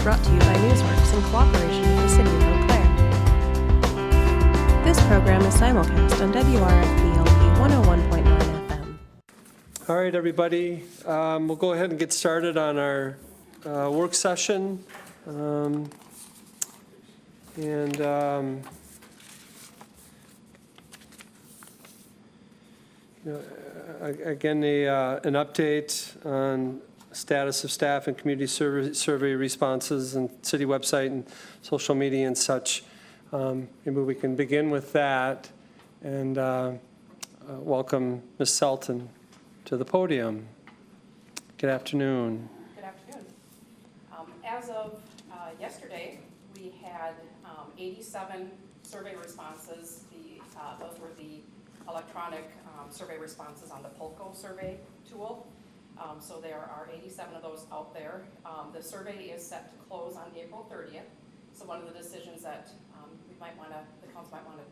brought to you by Newsworks in cooperation with the City of Eau Claire. This program is simulcast on WRFB-LP 101.9 FM. All right, everybody. We'll go ahead and get started on our work session. Again, an update on status of staff and community survey responses and city website and social media and such. Maybe we can begin with that and welcome Ms. Selton to the podium. Good afternoon. Good afternoon. As of yesterday, we had 87 survey responses. Those were the electronic survey responses on the POLCO survey tool. So there are 87 of those out there. The survey is set to close on April 30th. So one of the decisions that the council might want to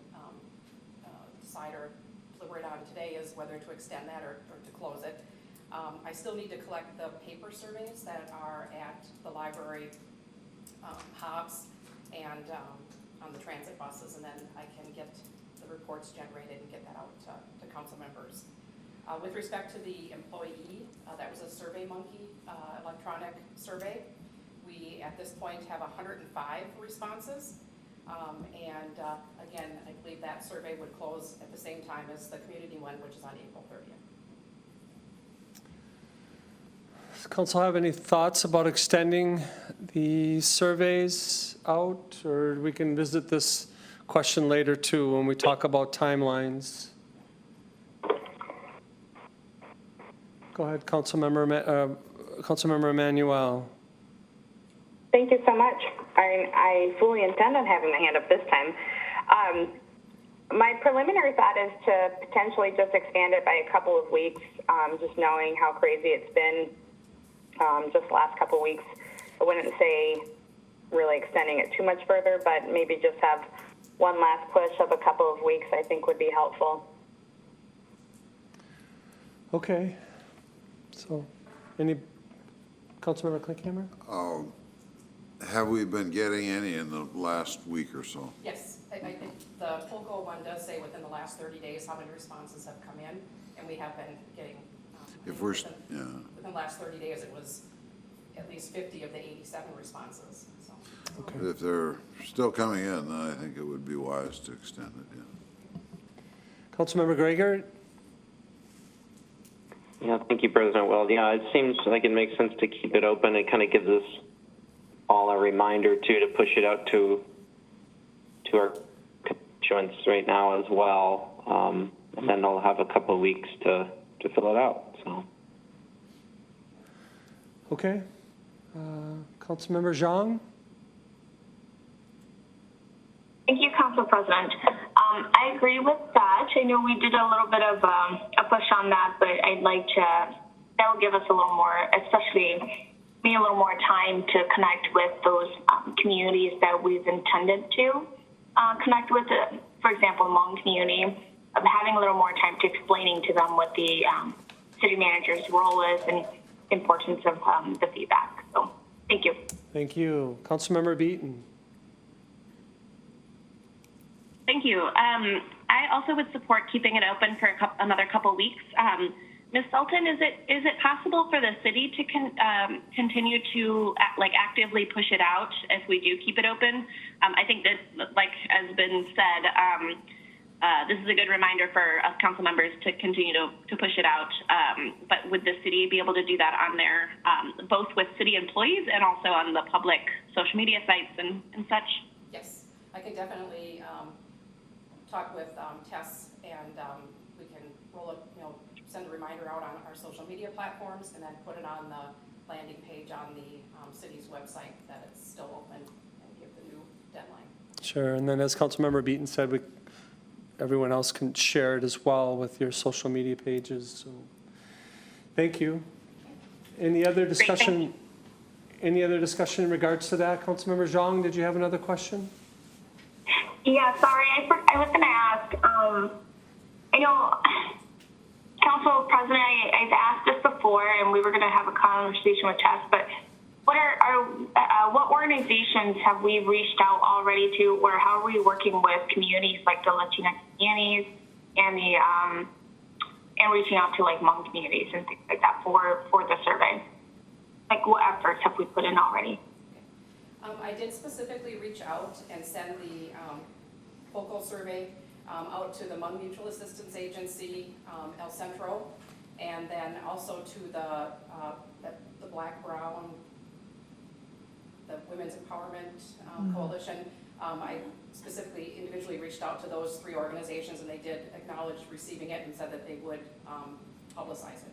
decide or deliberate on today is whether to extend that or to close it. I still need to collect the paper surveys that are at the library, hubs, and on the transit buses, and then I can get the reports generated and get that out to council members. With respect to the employee, that was a SurveyMonkey electronic survey. We, at this point, have 105 responses. Again, I believe that survey would close at the same time as the community one, which is on April 30th. Does council have any thoughts about extending the surveys out? Or we can visit this question later too when we talk about timelines. Go ahead, Councilmember Emanuel. Thank you so much. I fully intend on having my hand up this time. My preliminary thought is to potentially just expand it by a couple of weeks, just knowing how crazy it's been just the last couple of weeks. I wouldn't say really extending it too much further, but maybe just have one last push of a couple of weeks I think would be helpful. Okay. So, any Councilmember Klinkhammer? Have we been getting any in the last week or so? Yes, I think the POLCO one does say within the last 30 days how many responses have come in, and we have been getting, within the last 30 days it was at least 50 of the 87 responses. So. Okay. If they're still coming in, then I think it would be wise to extend it, yeah. Councilmember Gregor? Yeah, thank you, President Weld. Yeah, it seems like it makes sense to keep it open. It kind of gives us all a reminder, too, to push it out to our constituents right now as well. And then they'll have a couple of weeks to fill it out. So. Okay. Councilmember Zhang? Thank you, Council President. I agree with that. I know we did a little bit of a push on that, but I'd like to, that will give us a little more, especially me a little more time to connect with those communities that we've intended to connect with. For example, Hmong community, of having a little more time to explaining to them what the city manager's role is and importance of the feedback. So, thank you. Thank you. Councilmember Beaton? Thank you. I also would support keeping it open for another couple weeks. Ms. Sultan, is it possible for the city to continue to actively push it out if we do keep it open? I think that, like has been said, this is a good reminder for us council members to continue to push it out. But would the city be able to do that on their, both with city employees and also on the public social media sites and such? Yes, I can definitely talk with Tess, and we can roll it, send a reminder out on our social media platforms and then put it on the landing page on the city's website that it's still open and give the new deadline. Sure, and then as Councilmember Beaton said, everyone else can share it as well with your social media pages. So, thank you. Any other discussion? Any other discussion in regards to that? Councilmember Zhang, did you have another question? Yeah, sorry, I was going to ask. I know, Council President, I've asked this before, and we were going to have a conversation with Tess, but what organizations have we reached out already to, or how are we working with communities like the Latinx communities and the and reaching out to like Hmong communities and things like that for the survey? Like, what efforts have we put in already? I did specifically reach out and send the focal survey out to the Hmong Mutual Assistance Agency, El Centro, and then also to the Black Brown, the Women's Empowerment Coalition. I specifically individually reached out to those 3 organizations, and they did acknowledge receiving it and said that they would publicize it.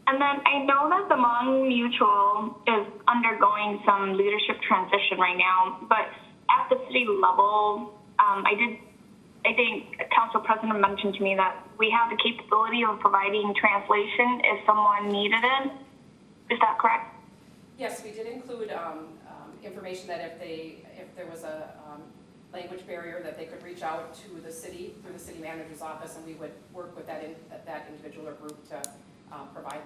And then I know that the Hmong Mutual is undergoing some leadership transition right now, but at the city level, I think Council President mentioned to me that we have the capability of providing translation if someone needed it. Is that correct? Yes, we did include information that if there was a language barrier, that they could reach out to the city through the city manager's office, and we would work with that individual or group to provide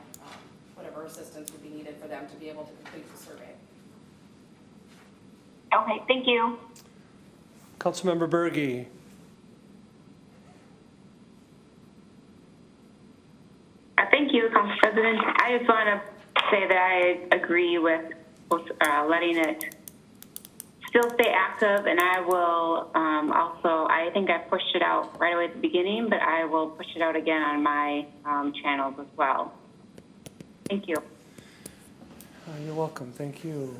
whatever assistance would be needed for them to be able to complete the survey. Okay, thank you. Councilmember Berge. Thank you, Council President. I just want to say that I agree with letting it still stay active, and I will also, I think I pushed it out right away at the beginning, but I will push it out again on my channels as well. Thank you. You're welcome. Thank you.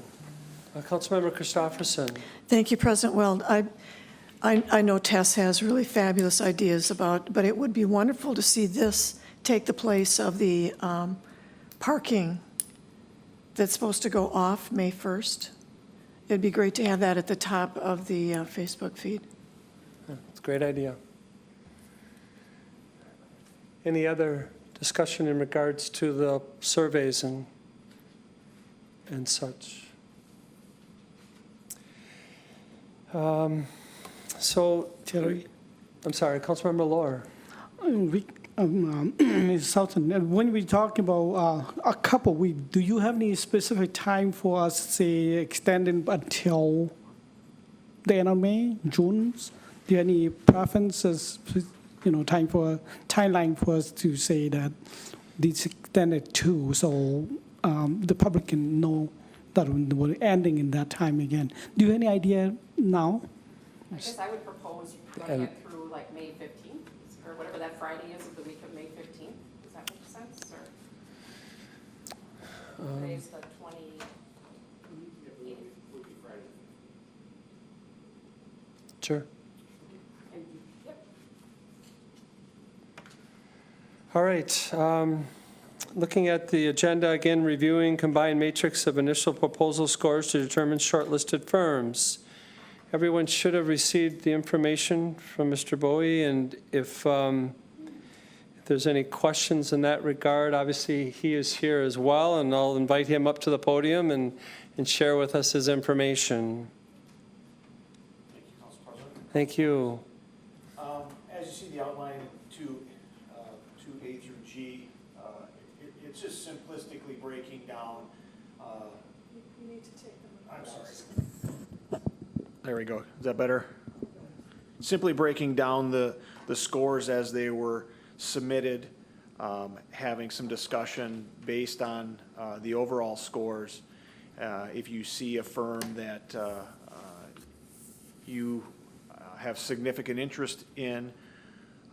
Councilmember Christopherson. Thank you, President Weld. I know Tess has really fabulous ideas but it would be wonderful to see this take the place of the parking that's supposed to go off May 1st. It'd be great to have that at the top of the Facebook feed. It's a great idea. Any other discussion in regards to the surveys and such? Terry. I'm sorry, Councilmember Lohr. Ms. Sultan, when we talk about a couple weeks, do you have any specific time for us, say, extending until the end of May, June? Do you have any preferences, timeline for us to say that this extended to, so the public can know that we're ending in that time again? Do you have any idea now? I guess I would propose running it through like May 15th, or whatever that Friday is of the week of May 15th. Does that make sense? Or today's the 28th. Sure. Yep. All right. Looking at the agenda again, reviewing combined matrix of initial proposal scores to determine shortlisted firms. Everyone should have received the information from Mr. Bowie, and if there's any questions in that regard, obviously he is here as well, and I'll invite him up to the podium and share with us his information. Thank you, Council President. Thank you. As you see the outline to A through G, it's just simplistically breaking down. You need to take them. I'm sorry. There we go. Is that better? Simply breaking down the scores as they were submitted, having some discussion based on the overall scores. If you see a firm that you have significant interest in,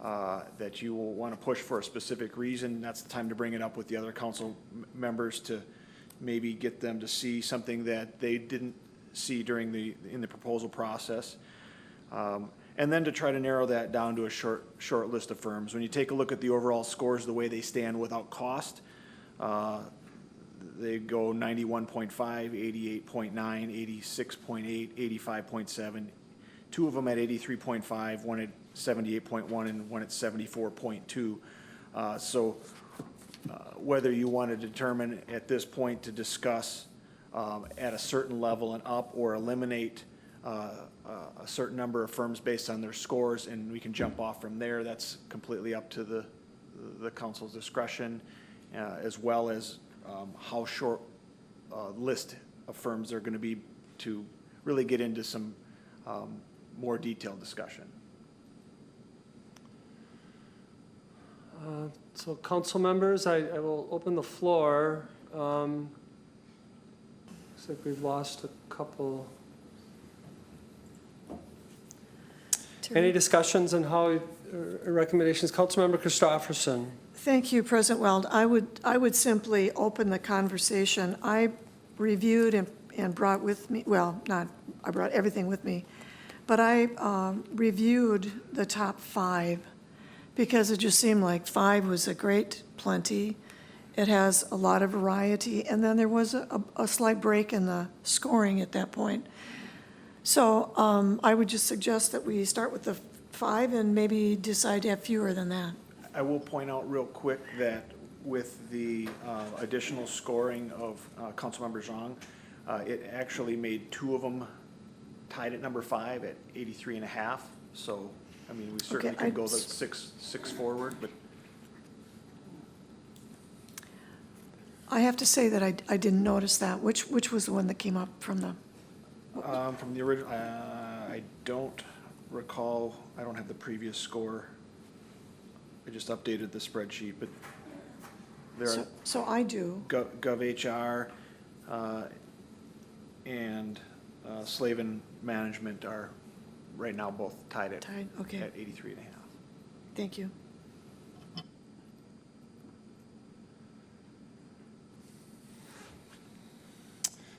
that you will want to push for a specific reason, that's the time to bring it up with the other council members to maybe get them to see something that they didn't see in the proposal process, and then to try to narrow that down to a short list of firms. When you take a look at the overall scores, the way they stand without cost, they go 91.5, 88.9, 86.8, 85.7. Two of them at 83.5, one at 78.1, and one at 74.2. So whether you want to determine at this point to discuss at a certain level and up, or eliminate a certain number of firms based on their scores, and we can jump off from there, that's completely up to the council's discretion, as well as how short list of firms they're going to be to really get into some more detailed discussion. So council members, I will open the floor. Looks like we've lost a couple. Any discussions on how, recommendations? Councilmember Christopherson. Thank you, President Weld. I would simply open the conversation. I reviewed and brought with me, well, not, I brought everything with me, but I reviewed the top 5 because it just seemed like 5 was a great plenty. It has a lot of variety, and then there was a slight break in the scoring at that point. So I would just suggest that we start with the 5 and maybe decide to have fewer than that. I will point out real quick that with the additional scoring of Councilmember Zhang, it actually made 2 of them tied at number 5 at 83.5. So, I mean, we certainly can go the six forward, but. I have to say that I didn't notice that. Which was the one that came up from the? From the original, I don't recall, I don't have the previous score. I just updated the spreadsheet, but there are. So I do. Gov Hr and Slavin Management are right now both tied at Okay. at 83.5. Thank you.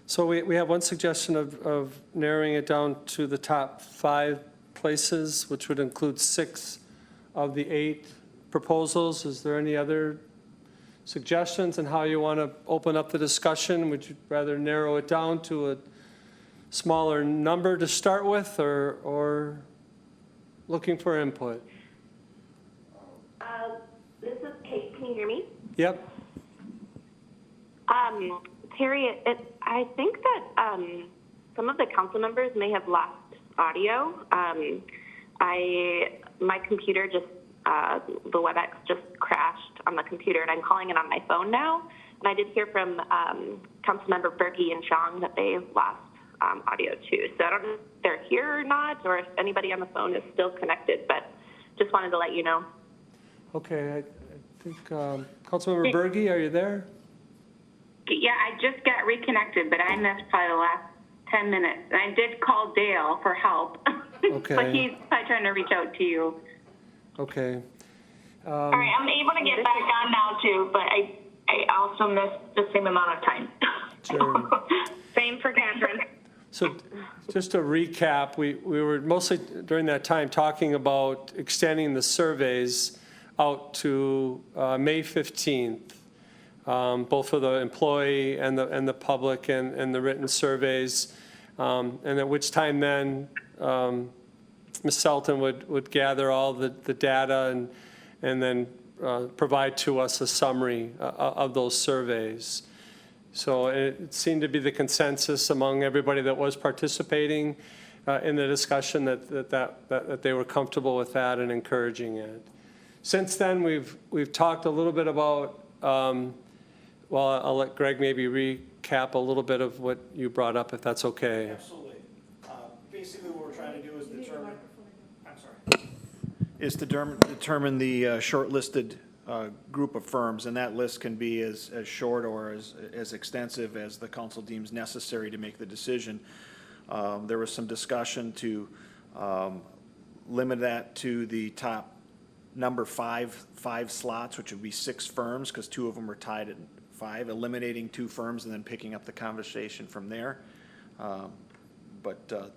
So we have one suggestion of narrowing it down to the top 5 places, which would include 6 of the 8 proposals. Is there any other suggestions on how you want to open up the discussion? Would you rather narrow it down to a smaller number to start with, or looking for input? This is Kate. Can you hear me? Yep. Terry, I think that some of the council members may have lost audio. My computer just, the WebEx just crashed on the computer, and I'm calling it on my phone now. And I did hear from Councilmember Berge and Zhang that they lost audio too. So I don't know if they're here or not, or if anybody on the phone is still connected, but just wanted to let you know. Okay, I think Councilmember Berge, are you there? Yeah, I just got reconnected, but I missed probably the last 10 minutes. And I did call Dale for help. Okay. But he's probably trying to reach out to you. Okay. All right, I'm able to get back on now too, but I also missed the same amount of time. Sure. Same for Catherine. So just to recap, we were mostly during that time talking about extending the surveys out to May 15th. Both for the employee and the public and the written surveys, and at which time then Ms. Selton would gather all the data and then provide to us a summary of those surveys. So it seemed to be the consensus among everybody that was participating in the discussion that they were comfortable with that and encouraging it. Since then, we've talked a little bit about. Well, I'll let Greg maybe recap a little bit of what you brought up, if that's okay. Absolutely. Basically, what we're trying to do is determine. I'm sorry. Is to determine the shortlisted group of firms, and that list can be as short or as extensive as the council deems necessary to make the decision. There was some discussion to limit that to the top number 5 slots, which would be 6 firms, because 2 of them were tied at 5, eliminating 2 firms and then picking up the conversation from there. But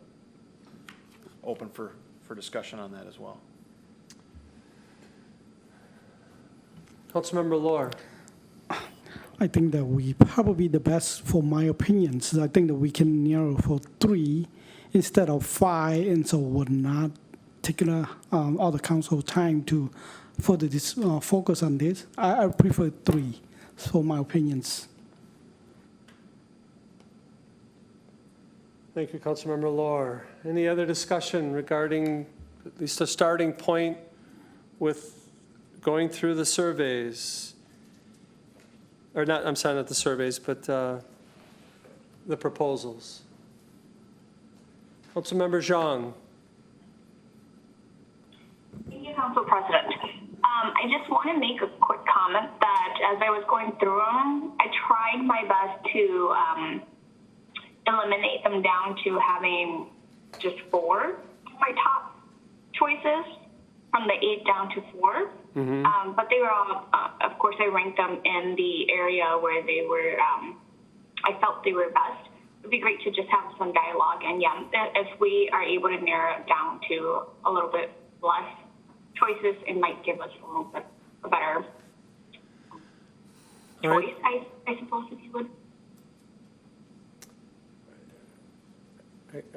open for discussion on that as well. Councilmember Lohr. I think that we probably the best, for my opinions, I think that we can narrow for 3 instead of 5, and so would not take all the council time to further focus on this. I prefer 3, for my opinions. Thank you, Councilmember Lohr. Any other discussion regarding at least a starting point with going through the surveys? Or not, I'm sorry, not the surveys, but the proposals? Councilmember Zhang. Thank you, Council President. I just want to make a quick comment that as I was going through them, I tried my best to eliminate them down to having just 4 of my top choices, from the 8 down to 4. But they were all, of course, I ranked them in the area where they were, I felt they were best. It'd be great to just have some dialogue. And yeah, if we are able to narrow it down to a little bit less choices, it might give us a little bit a better choice, I suppose, if you would.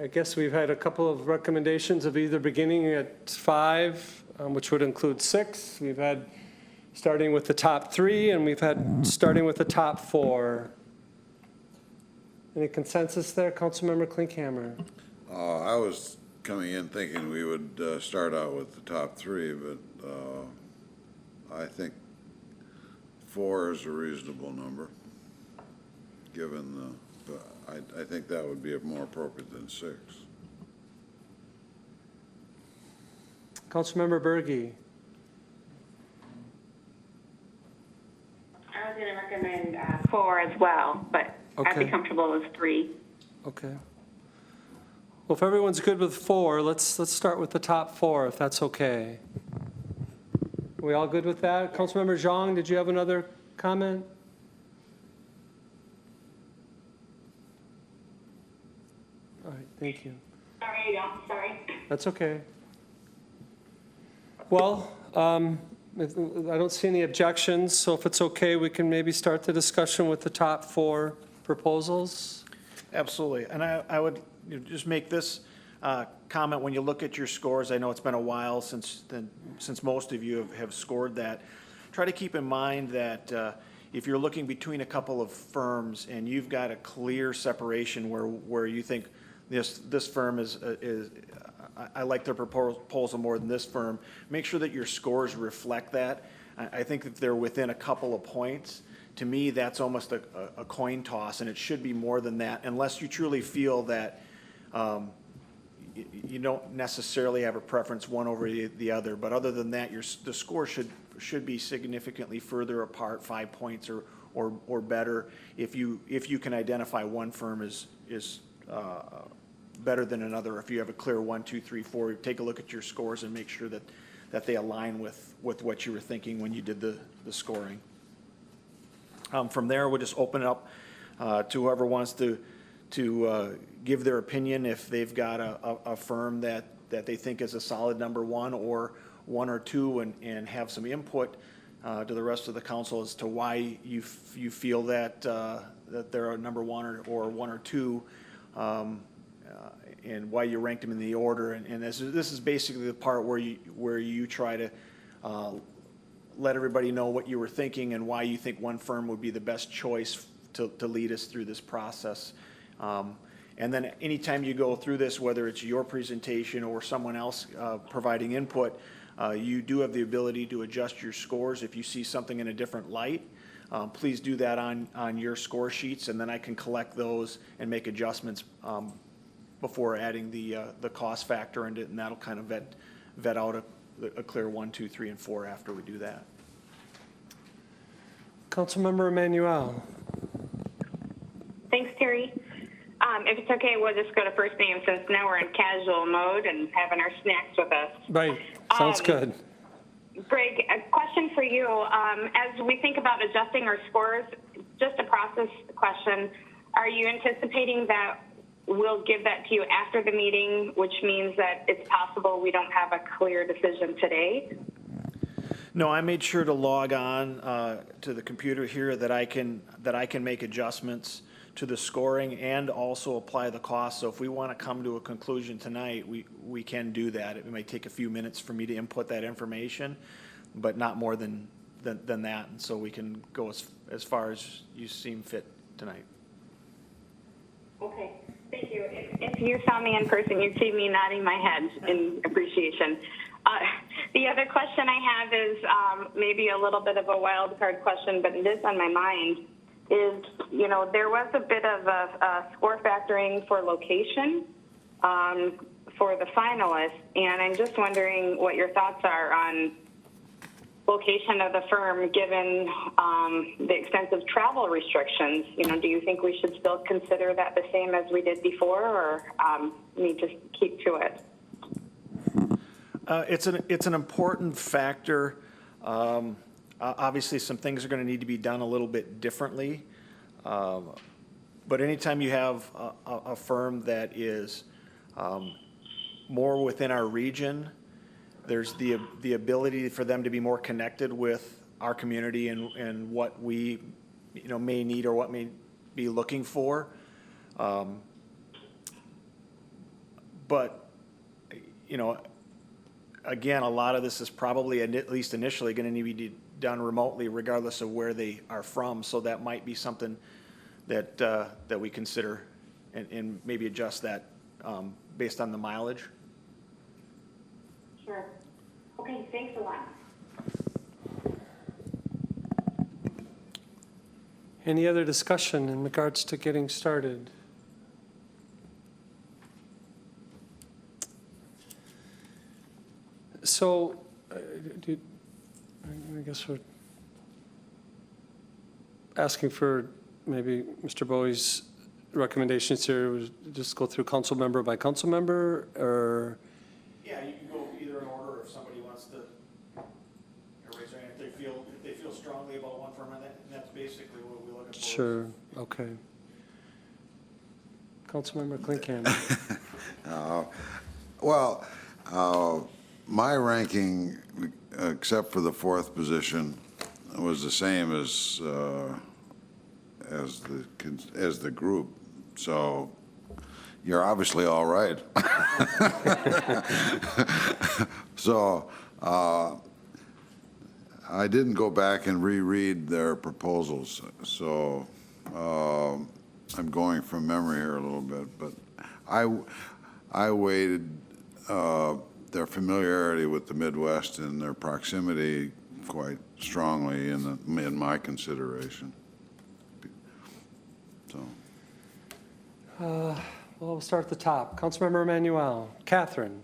I guess we've had a couple of recommendations of either beginning at 5, which would include 6. We've had starting with the top 3, and we've had starting with the top 4. Any consensus there, Councilmember Klinkhammer? I was coming in thinking we would start out with the top 3, but I think 4 is a reasonable number, given I think that would be more appropriate than 6. Councilmember Berge. I was going to recommend 4 as well, but I'd be comfortable with 3. Okay. Well, if everyone's good with 4, let's start with the top 4, if that's okay. Are we all good with that? Councilmember Zhang, did you have another comment? All right, thank you. Sorry. That's okay. Well, I don't see any objections, so if it's okay, we can maybe start the discussion with the top 4 proposals. Absolutely. And I would just make this comment. When you look at your scores, I know it's been a while since most of you have scored that. Try to keep in mind that if you're looking between a couple of firms and you've got a clear separation where you think this firm is I like their proposal more than this firm, make sure that your scores reflect that. I think that they're within a couple of points. To me, that's almost a coin toss, and it should be more than that, unless you truly feel that you don't necessarily have a preference one over the other. But other than that, the score should be significantly further apart, 5 points or better, if you can identify one firm is better than another. If you have a clear 1, 2, 3, 4, take a look at your scores and make sure that they align with what you were thinking when you did the scoring. From there, we'll just open it up to whoever wants to give their opinion if they've got a firm that they think is a solid number 1 or 1 or 2, and have some input to the rest of the council as to why you feel that they're a number 1 or 1 or 2, and why you ranked them in the order. And this is basically the part where you try to let everybody know what you were thinking and why you think one firm would be the best choice to lead us through this process. And then anytime you go through this, whether it's your presentation or someone else providing input, you do have the ability to adjust your scores if you see something in a different light. Please do that on your score sheets, and then I can collect those and make adjustments before adding the cost factor into it, and that'll kind of vet out a clear 1, 2, 3, and 4 after we do that. Councilmember Emanuel. Thanks, Terry. If it's okay, we'll just go to first name since now we're in casual mode and having our snacks with us. Right, sounds good. Greg, a question for you. As we think about adjusting our scores, just a process question, are you anticipating that we'll give that to you after the meeting, which means that it's possible we don't have a clear decision today? No, I made sure to log on to the computer here that I can make adjustments to the scoring and also apply the cost. So if we want to come to a conclusion tonight, we can do that. It might take a few minutes for me to input that information, but not more than that. And so we can go as far as you seem fit tonight. Okay, thank you. If you saw me in person, you'd see me nodding my head in appreciation. The other question I have is maybe a little bit of a wild card question, but it is on my mind. is, you know, there was a bit of a score factoring for location for the finalists, and I'm just wondering what your thoughts are on location of the firm given the extensive travel restrictions. You know, do you think we should still consider that the same as we did before, or need to keep to it? It's an important factor. Obviously, some things are going to need to be done a little bit differently. But anytime you have a firm that is more within our region, there's the ability for them to be more connected with our community and what we, you know, may need or what may be looking for. But, you know, again, a lot of this is probably, at least initially, going to need to be done remotely regardless of where they are from. So that might be something that that we consider and maybe adjust that based on the mileage. Sure. Okay, thanks a lot. Any other discussion in regards to getting started? So, I guess we're asking for maybe Mr. Bowie's recommendations here. Was just go through council member by council member, or? Yeah, you can go either in order if somebody wants to raise their hand. If they feel strongly about one firm, and that's basically what we're looking for. Sure, okay. Councilmember Klinkham. My ranking, except for the fourth position, was the same as the group. So you're obviously all right. So I didn't go back and reread their proposals. So I'm going from memory here a little bit, but I weighted their familiarity with the Midwest and their proximity quite strongly in my consideration. So. Well, we'll start at the top. Councilmember Emanuel. Catherine.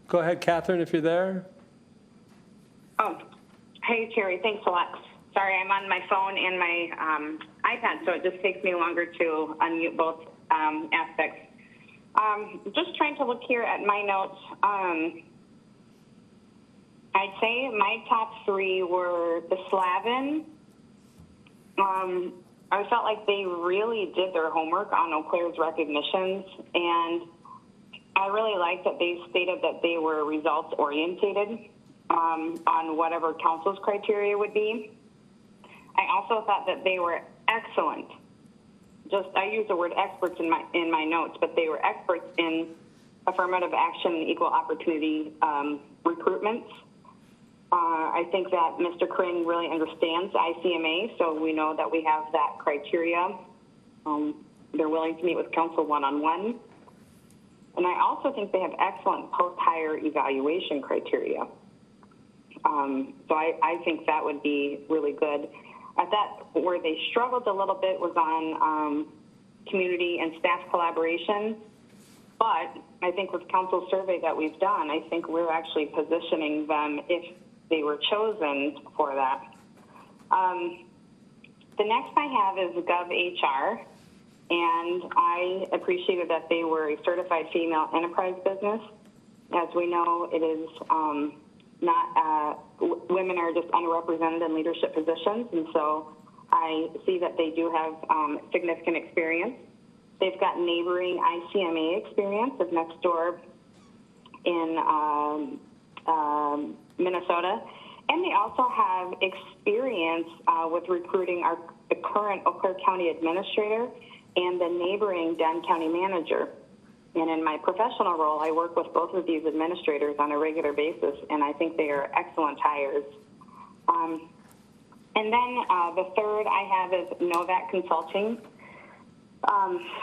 Go ahead, Catherine, if you're there. Oh, hey, Terry, thanks a lot. Sorry, I'm on my phone and my iPad, so it just takes me longer to unmute both aspects. Just trying to look here at my notes. I'd say my top three were the Slavin. I felt like they really did their homework on Eau Claire's recognitions, and I really liked that they stated that they were results orientated on whatever council's criteria would be. I also thought that they were excellent. I use the word experts in my notes, but they were experts in affirmative action and equal opportunity recruitments. I think that Mr. Kring really understands ICMA, so we know that we have that criteria. They're willing to meet with council one-on-one. And I also think they have excellent post-hire evaluation criteria. So I think that would be really good. I thought where they struggled a little bit was on community and staff collaboration. But I think with council survey that we've done, I think we're actually positioning them, if they were chosen, for that. The next I have is Gov Hr. And I appreciated that they were a certified female enterprise business. As we know, it is women are just underrepresented in leadership positions, and so I see that they do have significant experience. They've got neighboring ICMA experience of next door in Minnesota, and they also have experience with recruiting the current Eau Claire County Administrator and the neighboring Dunn County Manager. And in my professional role, I work with both of these administrators on a regular basis, and I think they are excellent hires. And then the third I have is Novak Consulting.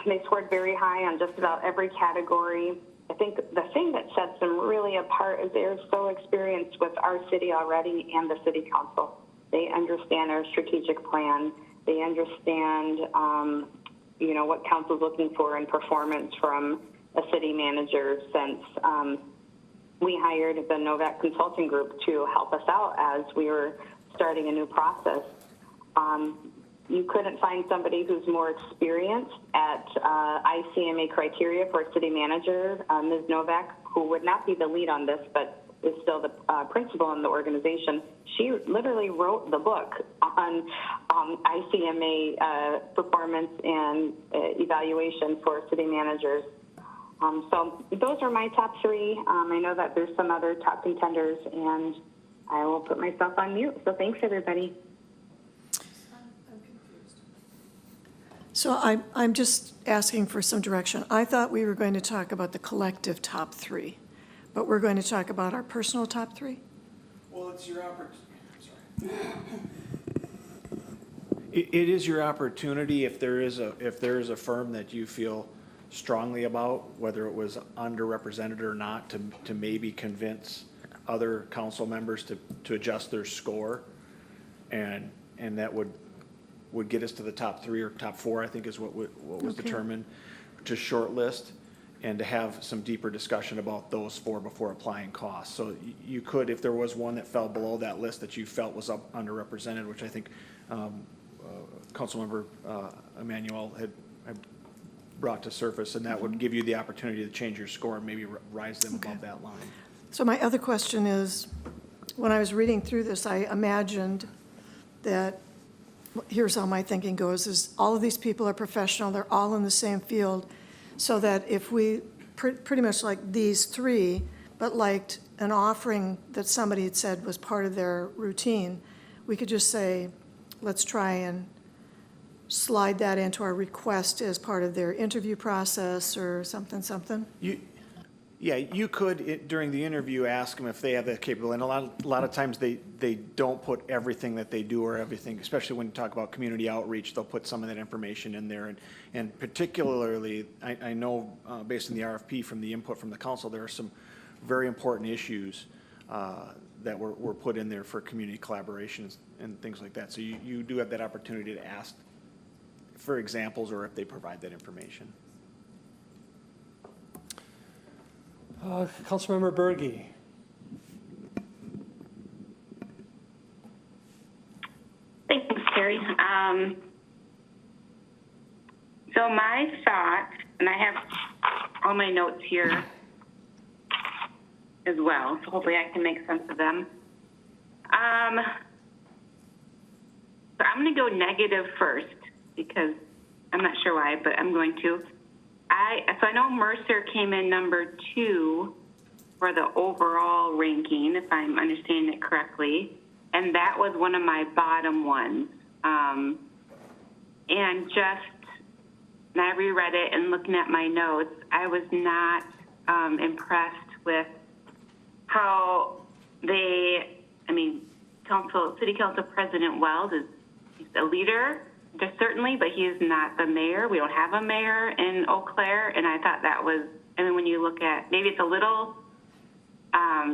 They scored very high on just about every category. I think the thing that sets them really apart is they're so experienced with our city already and the city council. They understand our strategic plan. They understand, what council's looking for in performance from a city manager, since we hired the Novak Consulting Group to help us out as we were starting a new process. You couldn't find somebody who's more experienced at ICMA criteria for a city manager. Ms. Novak, who would not be the lead on this, but is still the principal in the organization. She literally wrote the book on ICMA performance and evaluation for city managers. So those are my top three. I know that there's some other top contenders, and I will put myself on mute. So thanks, everybody. So I'm just asking for some direction. I thought we were going to talk about the collective top three, but we're going to talk about our personal top three? Well, it's your opportunity. It is your opportunity if there is a firm that you feel strongly about, whether it was underrepresented or not, to maybe convince other council members to adjust their score, and that would get us to the top three or top four, I think is what was determined, to shortlist, and to have some deeper discussion about those four before applying costs. So you could, if there was one that fell below that list that you felt was underrepresented, which I think Councilmember Emmanuel had brought to surface, and that would give you the opportunity to change your score and maybe rise them above that line. So my other question is, when I was reading through this, I imagined that, here's how my thinking goes, is all of these people are professional, they're all in the same field, so that if we pretty much like these three, but liked an offering that somebody had said was part of their routine, we could just say, let's try and slide that into our request as part of their interview process or something? You could, during the interview, ask them if they have that capability. And a lot of times they don't put everything that they do or everything, especially when you talk about community outreach, they'll put some of that information in there. And particularly, I know based on the RFP from the input from the council, there are some very important issues that were put in there for community collaborations and things like that. So you do have that opportunity to ask for examples or if they provide that information. Councilmember Berge. Thanks, Terry. So my thought, and I have all my notes here as well, so hopefully I can make sense of them. So I'm going to go negative first because I'm not sure why, but I'm going to. So I know Mercer came in number 2 for the overall ranking, if I'm understanding it correctly, and that was one of my bottom ones. And I reread it and looking at my notes, I was not impressed with how City Council President Wells he's a leader, certainly, but he is not the mayor. We don't have a mayor in Eau Claire, and I thought that was, when you look at, maybe it's a little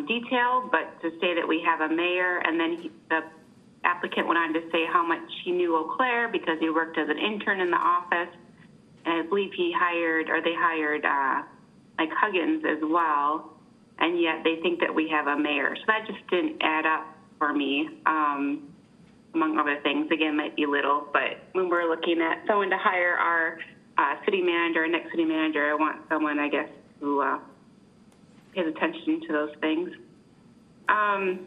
detailed, but to say that we have a mayor, and then the applicant went on to say how much he knew Eau Claire because he worked as an intern in the office, and I believe they hired Mike Huggins as well, and yet they think that we have a mayor. So that just didn't add up for me. Among other things, again, might be little, but when we're looking at someone to hire our city manager, next city manager, I want someone, I guess, who pays attention to those things. I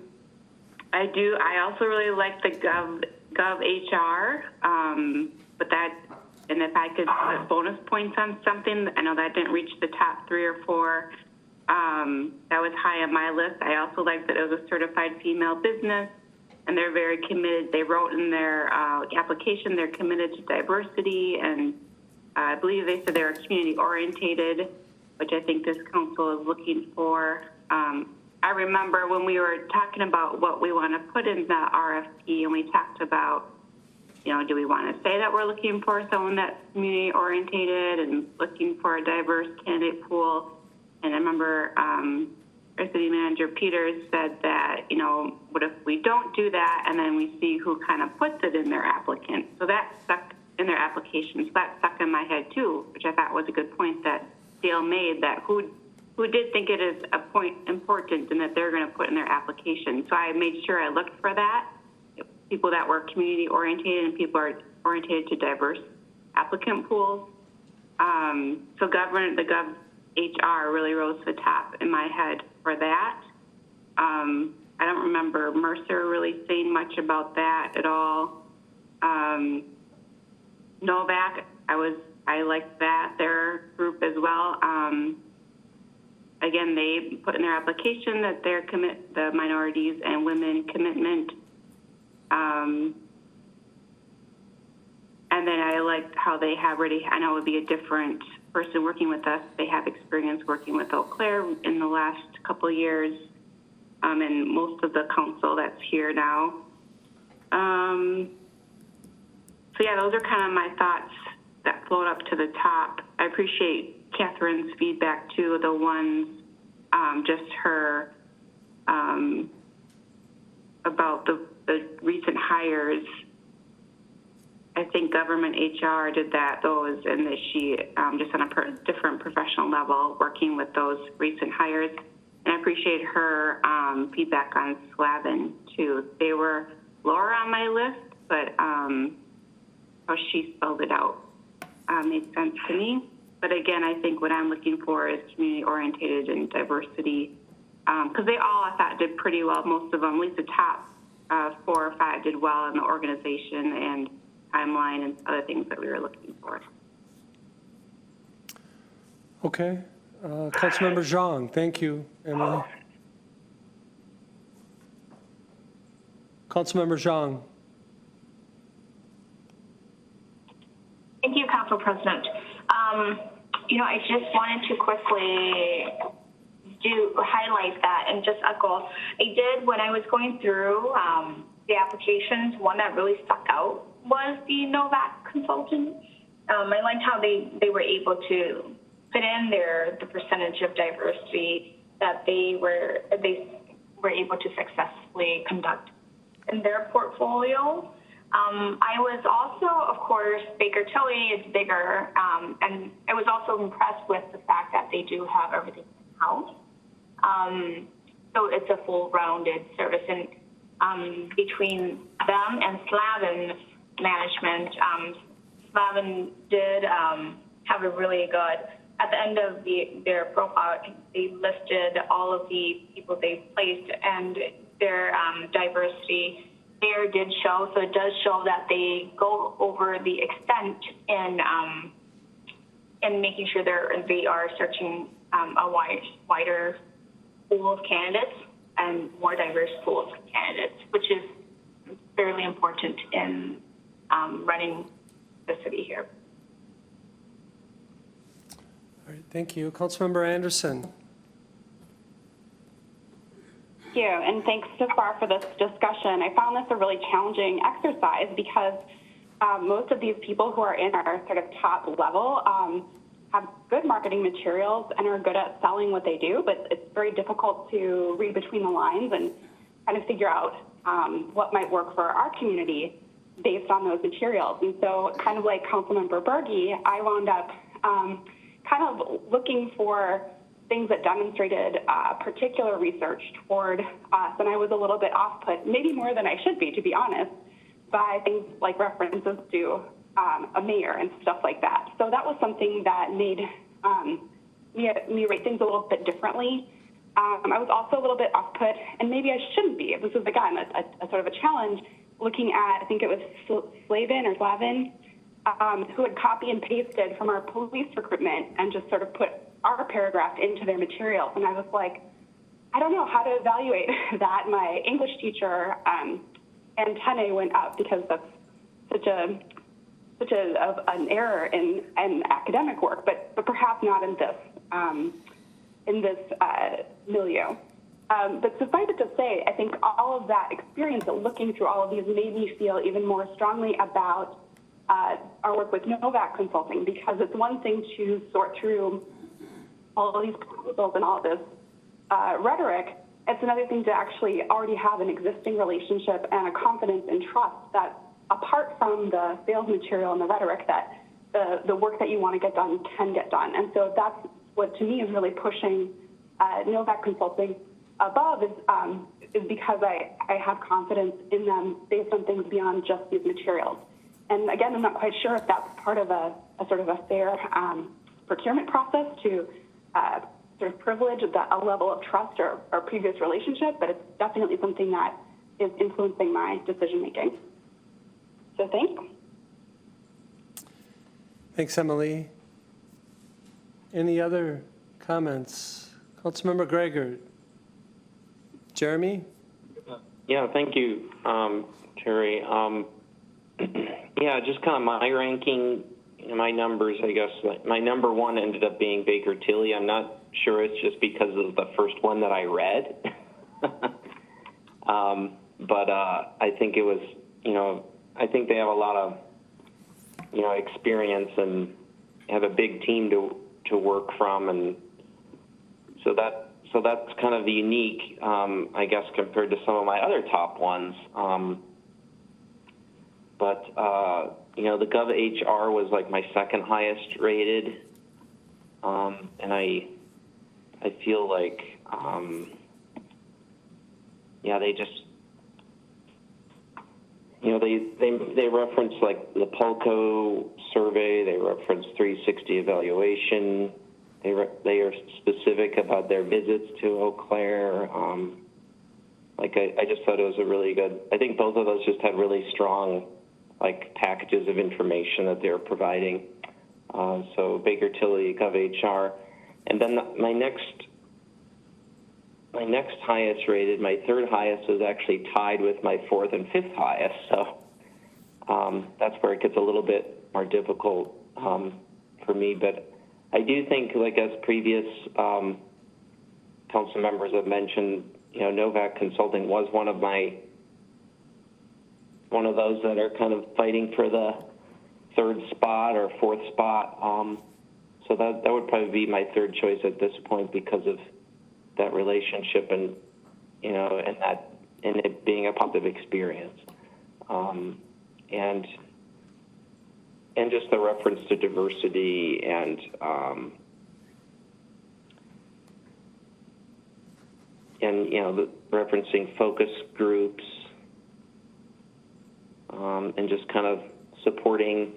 also really like the Gov Hr, but and if I could put bonus points on something, I know that didn't reach the top 3 or 4. That was high on my list. I also liked that it was a certified female business. And they're very committed. They wrote in their application they're committed to diversity, and I believe they said they were community orientated, which I think this council is looking for. I remember when we were talking about what we want to put in the RFP, and we talked about do we want to say that we're looking for someone that's community oriented and looking for a diverse candidate pool? And I remember our city manager Peters said that, what if we don't do that and then we see who kind of puts it in their applicant? So that stuck in their application. So that stuck in my head too, which I thought was a good point that Dale made, that who did think it is a point important and that they're going to put in their application. So I made sure I looked for that, people that were community oriented and people are oriented to diverse applicant pools. So the Gov Hr really rose to the top in my head for that. I don't remember Mercer really saying much about that at all. Novak, I liked that, their group as well. Again, they put in their application that they're the minorities and women commitment. And then I liked how they have already, I know it would be a different person working with us. They have experience working with Eau Claire in the last couple of years, and most of the council that's here now. So yeah, those are kind of my thoughts that float up to the top. I appreciate Catherine's feedback too, the ones, just her, about the recent hires. I think government HR did those, and that she, just on a different professional level, working with those recent hires. And I appreciate her feedback on Slavin too. They were lower on my list, but how she spelled it out made sense to me. But again, I think what I'm looking for is community oriented and diversity, because they all, I thought, did pretty well. Most of them, at least the top 4 or 5, did well in the organization and timeline and other things that we were looking for. Okay. Councilmember Zhang, thank you, Emily. Councilmember Zhang. Thank you, Council President. I just wanted to quickly highlight that and just echo. I did, when I was going through the applications, one that really stuck out was the Novak consultant. I liked how they were able to put in the percentage of diversity that they were able to successfully conduct in their portfolio. I was also, of course, Baker Tilly is bigger, and I was also impressed with the fact that they do have everything in-house. So it's a full-rounded service, and between them and Slavin management, Slavin did have a really good, at the end of their profile, they listed all of the people they placed, and their diversity there did show. So it does show that they go over the extent in making sure they are searching a wider pool of candidates and more diverse pool of candidates, which is fairly important in running the city here. All right, thank you. Councilmember Anderson. Thank you, and thanks so far for this discussion. I found this a really challenging exercise because most of these people who are in our sort of top level have good marketing materials and are good at selling what they do, but it's very difficult to read between the lines and kind of figure out what might work for our community based on those materials. And so kind of like Councilmember Berge, I wound up kind of looking for things that demonstrated particular research toward us, and I was a little bit off-put, maybe more than I should be, to be honest, by things like references to a mayor and stuff like that. So that was something that made me rate things a little bit differently. I was also a little bit off-put, and maybe I shouldn't be. This was, again, a sort of a challenge, looking at, I think it was Slavin, who had copy and pasted from our police recruitment and just sort of put our paragraph into their materials. And I was like, I don't know how to evaluate that. My English teacher antennae went up because of such an error in academic work, but perhaps not in this milieu. But suffice it to say, I think all of that experience of looking through all of these made me feel even more strongly about our work with Novak Consulting, because it's one thing to sort through all of these proposals and all of this rhetoric. It's another thing to actually already have an existing relationship and a confidence and trust that, apart from the sales material and the rhetoric, that the work that you want to get done can get done. And so that's what, to me, is really pushing Novak Consulting above, is because I have confidence in them based on things beyond just these materials. And again, I'm not quite sure if that's part of a sort of a fair procurement process to sort of privilege a level of trust or previous relationship, but it's definitely something that is influencing my decision making. So thanks. Thanks, Emily. Any other comments? Councilmember Gregor. Jeremy? Yeah, thank you, Terry. Yeah, just kind of my ranking, my numbers, I guess. My number one ended up being Baker Tilly. I'm not sure it's just because of the first one that I read. But I think it was, I think they have a lot of, experience and have a big team to work from. And so that's kind of unique, I guess, compared to some of my other top ones. But the Gov Hr was like my second highest rated, and I feel like, they just, they reference like the Pulco survey, they reference 360 evaluation. They are specific about their visits to Eau Claire. I just thought it was a really good. I think both of those just had really strong, packages of information that they're providing. So Baker Tilly, Gov Hr, and then my next highest rated, my third highest, was actually tied with my fourth and fifth highest. So that's where it gets a little bit more difficult for me, but. I do think, as previous council members have mentioned, Novak Consulting was one of those that are kind of fighting for the third spot or fourth spot. So that would probably be my third choice at this point because of that relationship and it being a positive experience, and just the reference to diversity and the referencing focus groups, and just kind of supporting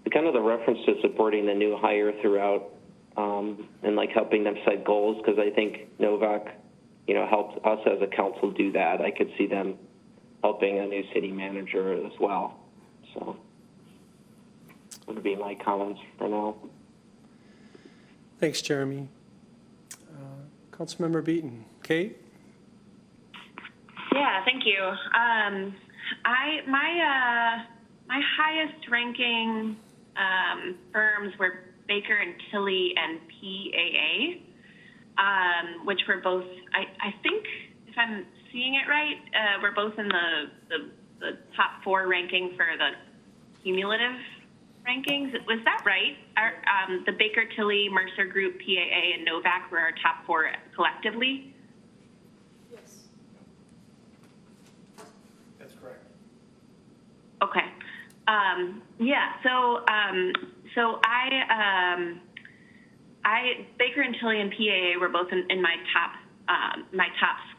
the reference to supporting the new hire throughout, and helping them set goals, because I think Novak, helped us as a council do that. I could see them helping a new city manager as well. So. Would be my comments for now. Thanks, Jeremy. Councilmember Beaton. Kate? Yeah, thank you. My highest ranking firms were Baker and Tilly and PAA, which were both, I think, if I'm seeing it right, we're both in the top 4 ranking for the cumulative rankings. Was that right? The Baker Tilly, Mercer Group, PAA, and Novak were our top 4 collectively? Yes. That's correct. Okay. So Baker and Tilly and PAA were both in my top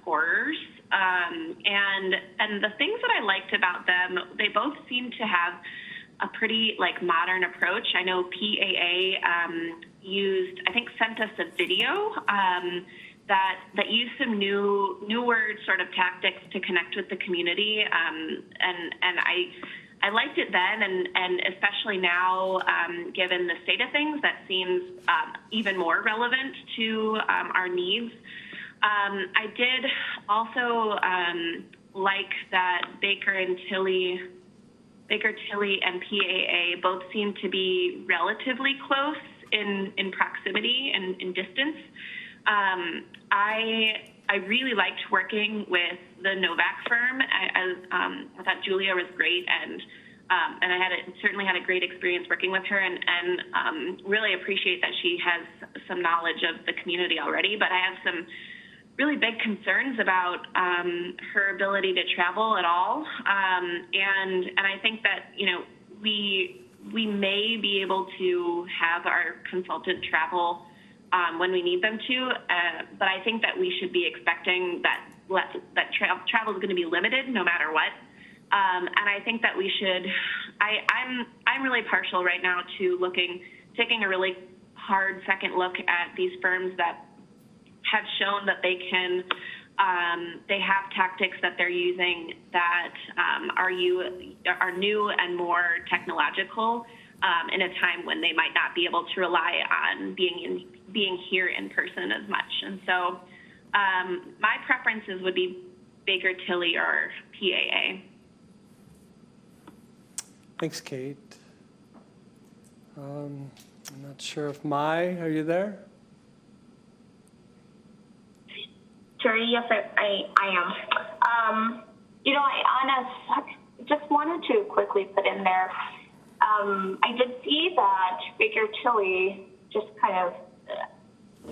scorers. And the things that I liked about them, they both seemed to have a pretty modern approach. I know PAA sent us a video that used some newer sort of tactics to connect with the community, and I liked it then, and especially now, given the state of things, that seems even more relevant to our needs. I did also like that Baker Tilly and PAA both seem to be relatively close in proximity and in distance. I really liked working with the Novak firm. I thought Julia was great, and I certainly had a great experience working with her, and really appreciate that she has some knowledge of the community already. But I have some really big concerns about her ability to travel at all, and I think that we may be able to have our consultant travel when we need them to, but I think that we should be expecting that travel is going to be limited no matter what. And I think that we should. I'm really partial right now to taking a really hard second look at these firms that have shown that they have tactics that they're using that are new and more technological in a time when they might not be able to rely on being here in person as much. And so my preferences would be Baker Tilly or PAA. Thanks, Kate. I'm not sure if are you there? Terry, yes, I am. I just wanted to quickly put in there, I did see that Baker Tilly, just kind of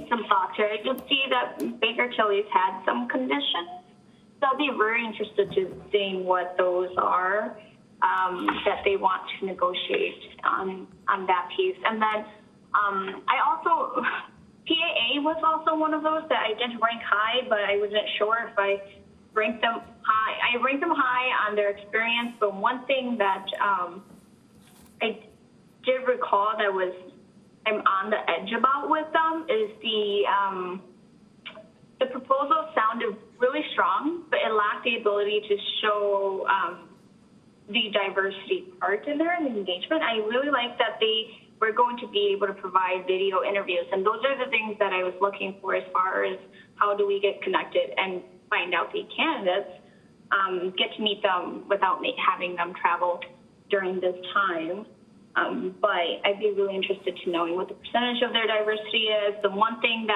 some thoughts here, I did see that Baker Tilly's had some conditions. So I'll be very interested to seeing what those are that they want to negotiate on that piece. And then I also... PAA was also one of those that I didn't rank high, but I wasn't sure if I ranked them high. I ranked them high on their experience, but one thing that I did recall that I'm on the edge about with them is the proposal sounded really strong, but it lacked the ability to show the diversity part in there and the engagement. I really like that we're going to be able to provide video interviews. And those are the things that I was looking for as far as how do we get connected and find out the candidates, get to meet them without having them travel during this time. But I'd be really interested to knowing what the percentage of their diversity is. The one thing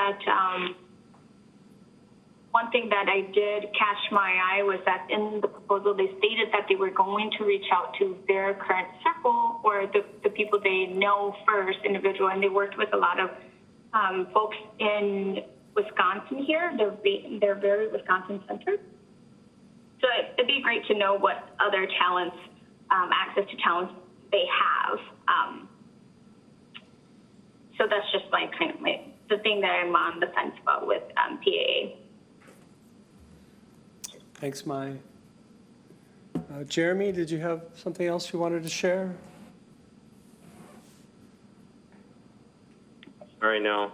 that I did catch my eye was that in the proposal, they stated that they were going to reach out to their current circle or the people they know first, individual, and they worked with a lot of folks in Wisconsin here. They're very Wisconsin-centered. So it'd be great to know what other talents, access to talents they have. So that's just the thing that I'm on the fence about with PAA. Thanks, Mai. Jeremy, did you have something else you wanted to share? Sorry, no.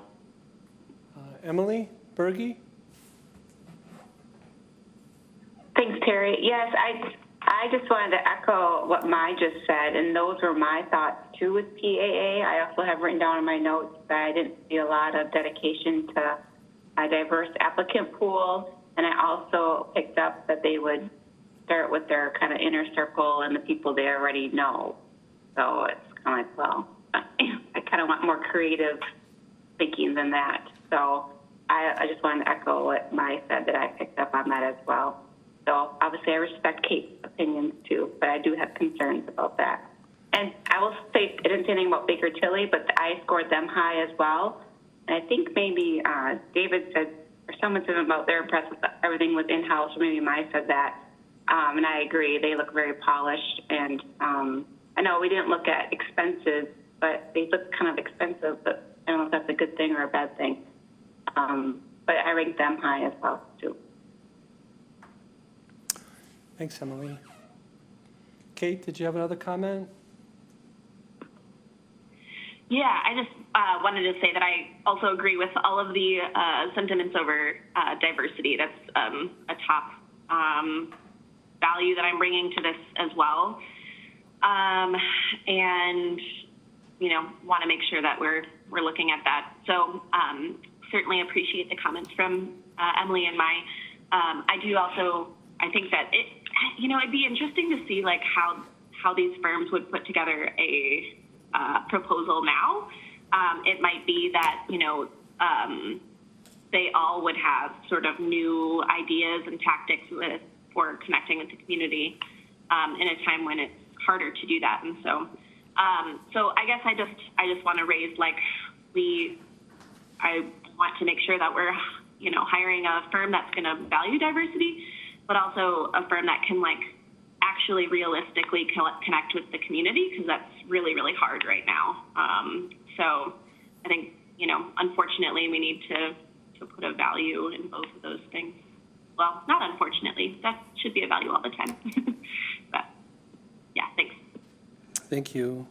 Emily Berge? Thanks, Terry. Yes, I just wanted to echo what Mai just said, and those were my thoughts too with PAA. I also have written down in my notes that I didn't see a lot of dedication to a diverse applicant pool. And I also picked up that they would start with their kind of inner circle and the people they already know. So it's kind of like, well, I kind of want more creative thinking than that. So I just wanted to echo what Mai said, that I picked up on that as well. So obviously I respect Kate's opinions too, but I do have concerns about that. And I will say, I didn't say anything about Baker Tilly, but I scored them high as well. And I think maybe David said, or someone said about they're impressed with everything was in-house, or maybe Mai said that. And I agree, they look very polished. And I know we didn't look at expenses, but they look kind of expensive, but I don't know if that's a good thing or a bad thing. But I ranked them high as well, too. Thanks, Emily. Kate, did you have another comment? Yeah, I just wanted to say that I also agree with all of the sentiments over diversity. That's a top value that I'm bringing to this as well. And, want to make sure that we're looking at that. So certainly appreciate the comments from Emily and Mai. I think that it'd be interesting to see like how these firms would put together a proposal now. It might be that, they all would have sort of new ideas and tactics for connecting with the community in a time when it's harder to do that. And so, so I guess I just want to raise, like, I want to make sure that we're, you know, hiring a firm that's going to value diversity, but also a firm that can, like, actually realistically connect with the community, because that's really, really hard right now. So I think, you know, unfortunately, we need to put a value in both of those things. Well, not unfortunately, that should be a value all the time. But yeah, thanks. Thank you.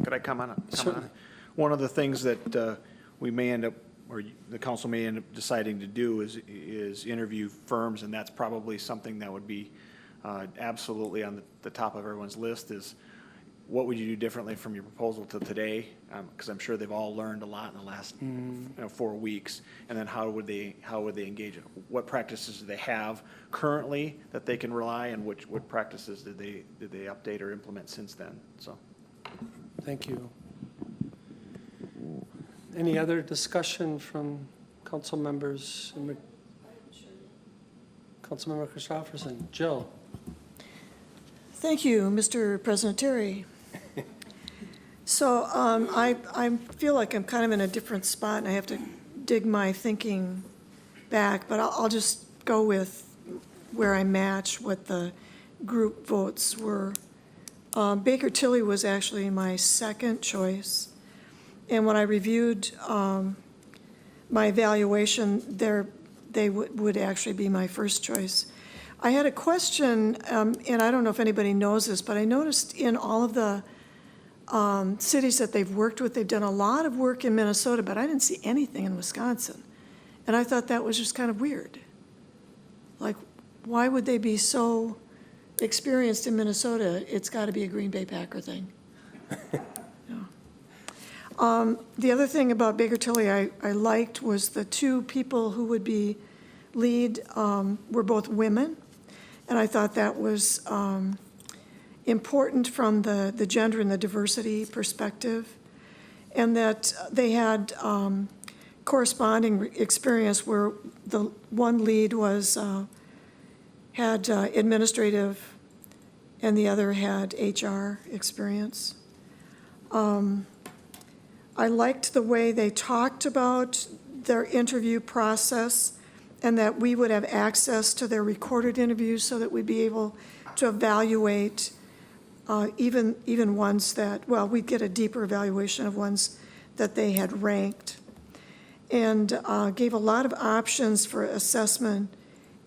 Could I comment on Certainly. it? One of the things that we may end up, or the council may end up deciding to do is interview firms, and that's probably something that would be absolutely on the top of everyone's list is, what would you do differently from your proposal to today? Because I'm sure they've all learned a lot in the last 4 weeks. And then how would they engage it? What practices do they have currently that they can rely, and what practices did they update or implement since then? So, Thank you. Any other discussion from council members? Councilmember Christopherson. Jill. Thank you, Mr. President Terry. So I feel like I'm kind of in a different spot, and I have to dig my thinking back, but I'll just go with where I match what the group votes were. Baker Tilly was actually my second choice, and when I reviewed my evaluation, they would actually be my first choice. I had a question, and I don't know if anybody knows this, but I noticed in all of the cities that they've worked with, they've done a lot of work in Minnesota, but I didn't see anything in Wisconsin. And I thought that was just kind of weird. Like, why would they be so experienced in Minnesota? It's got to be a Green Bay Packer thing. Yeah. The other thing about Baker Tilly I liked was the two people who would be lead were both women. And I thought that was important from the gender and the diversity perspective, and that they had corresponding experience where the one lead was had administrative and the other had HR experience. I liked the way they talked about their interview process, and that we would have access to their recorded interviews so that we'd be able to evaluate even ones that, well, we'd get a deeper evaluation of ones that they had ranked, and gave a lot of options for assessment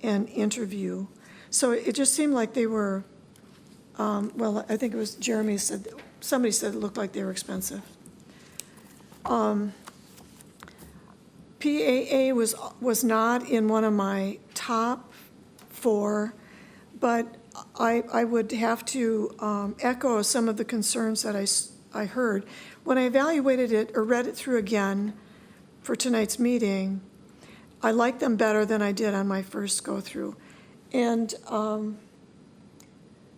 and interview. So it just seemed like they were, well, I think it was Jeremy said, somebody said it looked like they were expensive. PAA was not in one of my top 4, but I would have to echo some of the concerns that I heard. When I evaluated it or read it through again for tonight's meeting, I liked them better than I did on my first go-through. And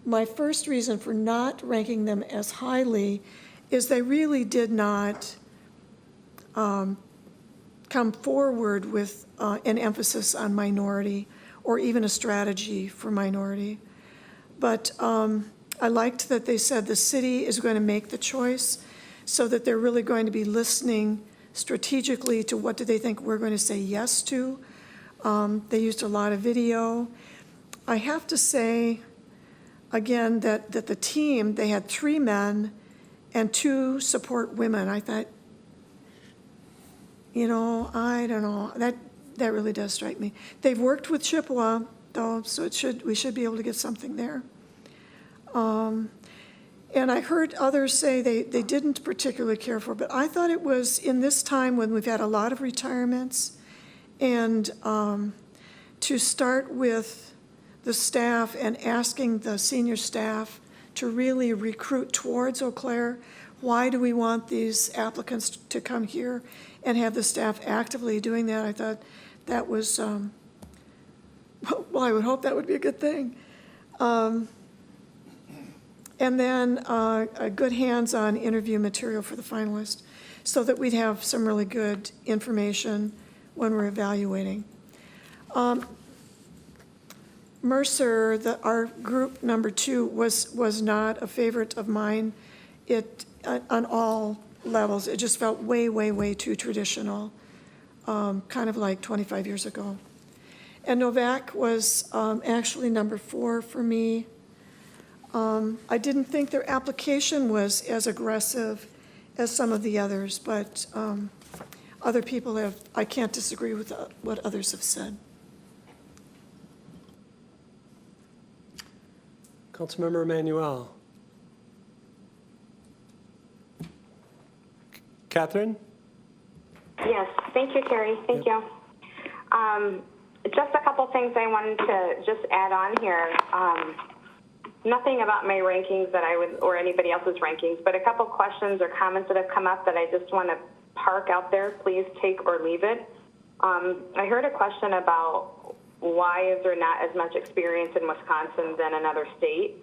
my first reason for not ranking them as highly is they really did not come forward with an emphasis on minority or even a strategy for minority. But I liked that they said the city is going to make the choice, so that they're really going to be listening strategically to what do they think we're going to say yes to. They used a lot of video. I have to say, again, that the team, they had 3 men and 2 support women. I thought, you know, I don't know, that really does strike me. They've worked with Chippewa, though, so we should be able to get something there. And I heard others say they didn't particularly care for, but I thought it was in this time when we've had a lot of retirements, and to start with the staff and asking the senior staff to really recruit towards Eau Claire. Why do we want these applicants to come here, and have the staff actively doing that? I thought that was, well, I would hope that would be a good thing. And then a good hands-on interview material for the finalist. so that we'd have some really good information when we're evaluating. Mercer, our group number 2, was not a favorite of mine. On all levels, it just felt way, way, way too traditional, kind of like 25 years ago. And Novak was actually number 4 for me. I didn't think their application was as aggressive as some of the others, but other people I can't disagree with what others have said. Councilmember Emanuel. Catherine? Yes, thank you, Carrie. Thank you. Just a couple things I wanted to just add on here. Nothing about my rankings or anybody else's rankings, but a couple questions or comments that have come up that I just want to park out there. Please take or leave it. I heard a question about why is there not as much experience in Wisconsin than another state?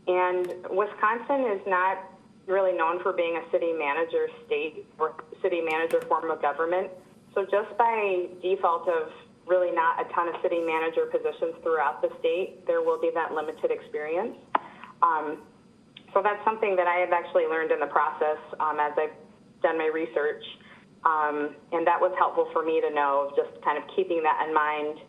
And Wisconsin is not really known for being a city manager state or city manager form of government. So just by default of really not a ton of city manager positions throughout the state, there will be that limited experience. So that's something that I have actually learned in the process as I've done my research. And that was helpful for me to know, just kind of keeping that in mind,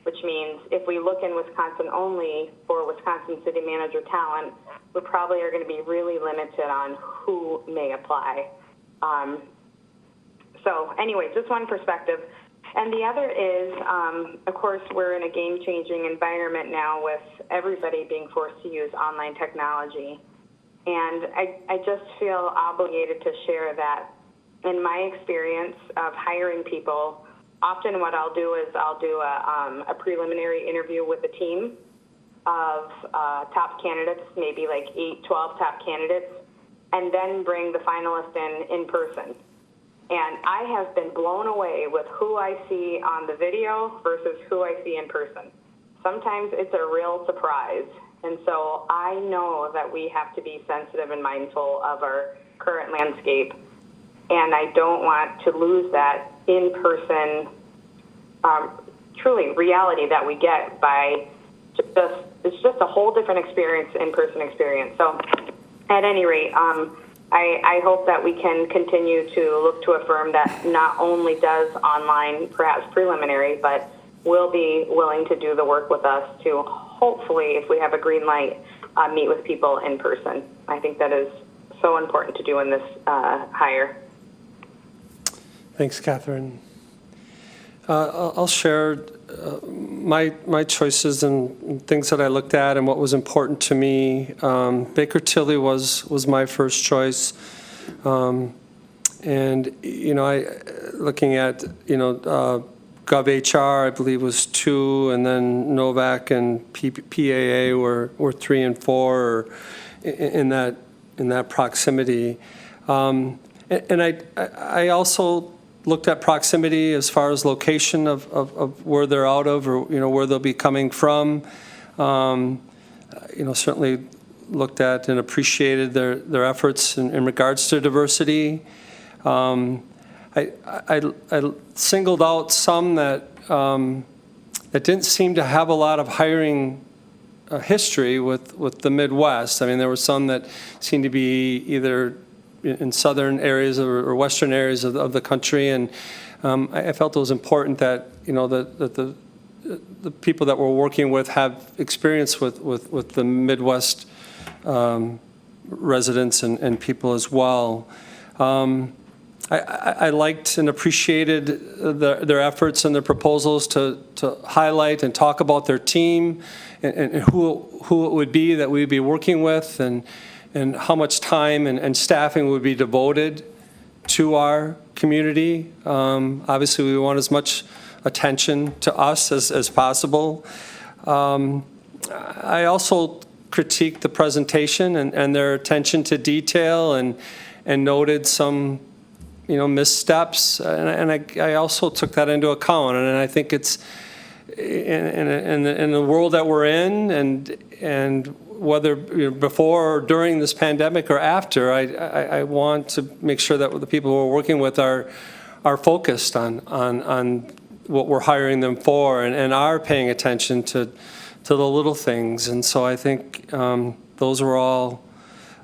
which means if we look in Wisconsin only for Wisconsin city manager talent, we probably are going to be really limited on who may apply. So anyway, just one perspective. And the other is, of course, we're in a game-changing environment now with everybody being forced to use online technology. And I just feel obligated to share that in my experience of hiring people, often what I'll do is I'll do a preliminary interview with a team of top candidates, maybe like 8, 12 top candidates, and then bring the finalist in person. And I have been blown away with who I see on the video versus who I see in person. Sometimes it's a real surprise. And so I know that we have to be sensitive and mindful of our current landscape. And I don't want to lose that in-person, truly reality that we get by it's just a whole different experience, in-person experience. So at any rate, I hope that we can continue to look to a firm that not only does online, perhaps preliminary, but will be willing to do the work with us to hopefully, if we have a green light, meet with people in person. I think that is so important to do in this hire. Thanks, Catherine. I'll share my choices and things that I looked at and what was important to me. Baker Tilly was my first choice. And, looking at, Gov Hr, I believe, was 2, and then Novak and PAA were 3 and 4, or in that proximity. And I also looked at proximity as far as location of where they're out of, or where they'll be coming from. Certainly looked at and appreciated their efforts in regards to diversity. I singled out some that didn't seem to have a lot of hiring history with the Midwest. I mean, there were some that seemed to be either in southern areas or western areas of the country, and I felt it was important that that the people that we're working with have experience with the Midwest residents and people as well. I liked and appreciated their efforts and their proposals to highlight and talk about their team and who it would be that we'd be working with, and how much time and staffing would be devoted to our community. Obviously, we want as much attention to us as possible. I also critiqued the presentation and their attention to detail and noted some missteps, and I also took that into account. And I think it's in the world that we're in, and whether before or during this pandemic or after, I want to make sure that the people we're working with are focused on what we're hiring them for and are paying attention to the little things. And so I think those were all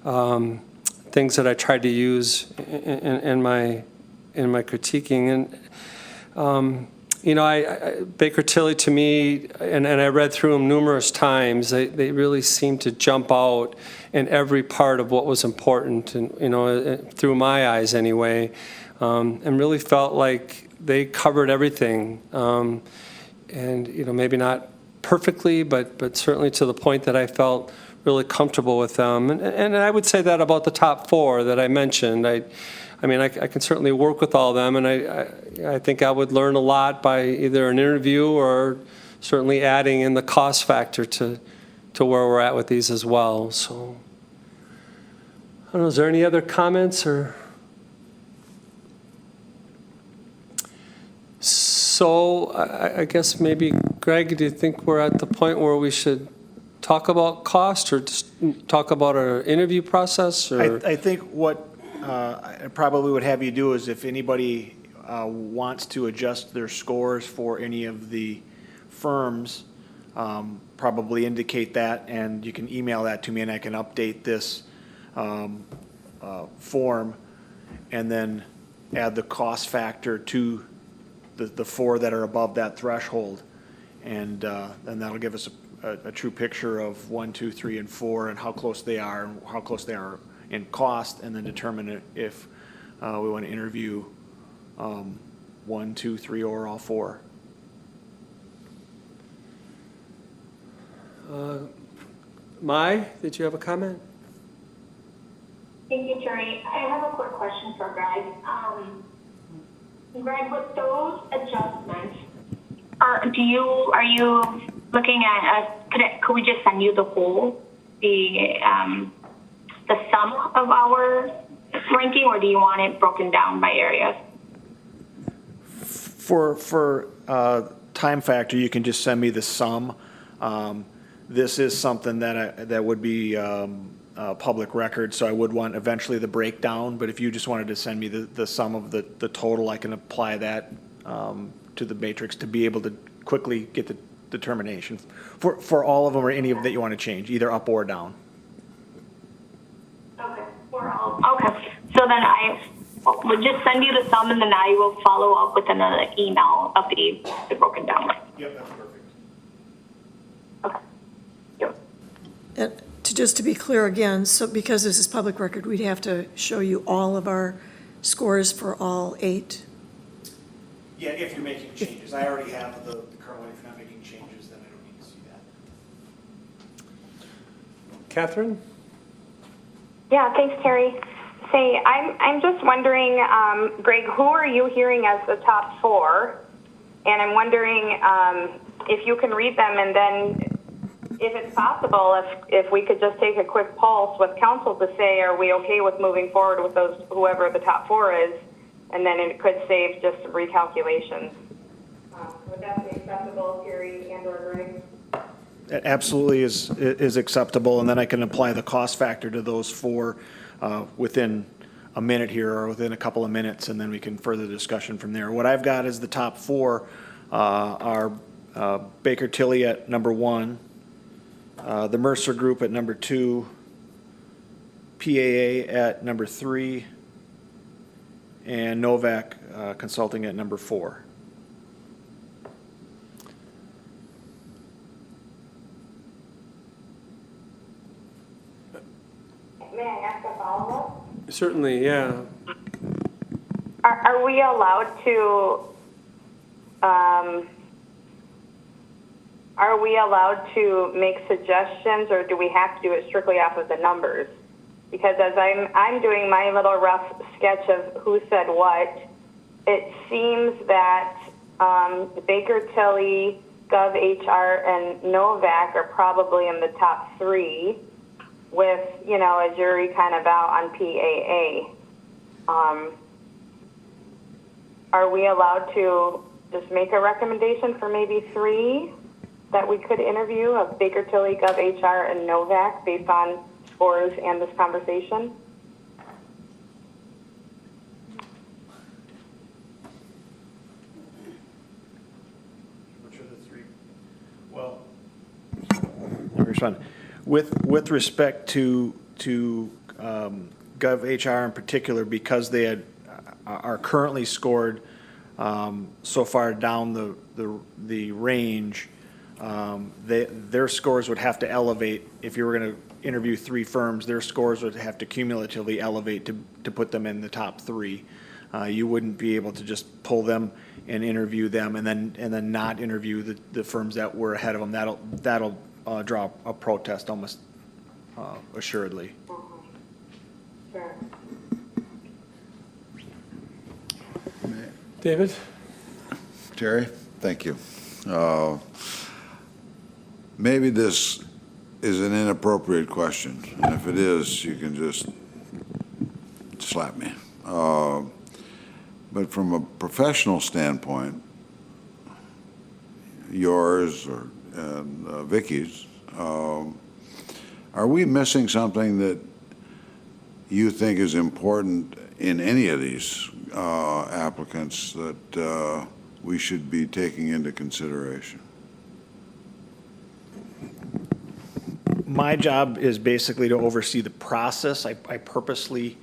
things that I tried to use in my critiquing. And Baker Tilly, to me, and I read through them numerous times, they really seemed to jump out in every part of what was important, and through my eyes anyway, and really felt like they covered everything, and maybe not perfectly, but certainly to the point that I felt really comfortable with them. And I would say that about the top four that I mentioned. I can certainly work with all of them, and I think I would learn a lot by either an interview or certainly adding in the cost factor to where we're at with these as well. So, I don't know, is there any other comments or? So, I guess maybe, Greg, do you think we're at the point where we should talk about cost or just talk about our interview process? Or? I think what I probably would have you do is if anybody wants to adjust their scores for any of the firms, probably indicate that, and you can email that to me, and I can update this form and then add the cost factor to the four that are above that threshold. And that'll give us a true picture of 1, 2, 3, and 4 and how close they are in cost, and then determine if we want to interview 1, 2, 3, or all 4. Mai, did you have a comment? Thank you, Terry. I have a quick question for Greg. Greg, with those adjustments, are you looking at could we just send you the whole the sum of our ranking, or do you want it broken down by areas? For time factor, you can just send me the sum. This is something that would be public record, so I would want eventually the breakdown, but if you just wanted to send me the sum of the total, I can apply that to the matrix to be able to quickly get the determination for all of them or any of that you want to change, either up or down. Okay, okay. So then I will just send you the sum, and then I will follow up with another email of the broken down one. Yep, that's perfect. Okay. Just to be clear again, so because this is public record, we'd have to show you all of our scores for all 8. Yeah, if you're making changes. I already have the current one. If you're not making changes, then I don't need to see that. Catherine? Yeah, thanks, Terry. Say, I'm just wondering, Greg, who are you hearing as the top 4? And I'm wondering if you can read them, and then if it's possible, if we could just take a quick pulse with council to say, are we okay with moving forward with those, whoever the top 4 is, and then it could save just recalculations. Would that be acceptable, Terry and or Greg? It absolutely is acceptable, and then I can apply the cost factor to those 4 within a minute here, or within a couple of minutes, and then we can further discussion from there. What I've got is the top 4 are Baker Tilly at number 1, the Mercer Group at number 2, PAA at number 3, and Novak Consulting at number 4. May I ask a follow-up? Certainly, yeah. Are we allowed to, make suggestions, or do we have to do it strictly off of the numbers? Because as I'm doing my little rough sketch of who said what, it seems that Baker Tilly, Gov Hr, and Novak are probably in the top 3, with a jury kind of out on PAA. Are we allowed to just make a recommendation for maybe 3? that we could interview of Baker Tilly, Gov Hr, and Novak based on scores and this conversation? Which are the three? Well, let me respond. With respect to Gov HR in particular, because they are currently scored so far down the range, their scores would have to elevate. If you were going to interview three firms, their scores would have to cumulatively elevate to put them in the top three. You wouldn't be able to just pull them and interview them and then not interview the firms that were ahead of them. That'll draw a protest almost assuredly. Sure. David? Terry, thank you. Maybe this is an inappropriate question, and if it is, you can just slap me. But from a professional standpoint, yours and Vicky's, are we missing something that you think is important in any of these applicants that we should be taking into consideration? My job is basically to oversee the process. I purposely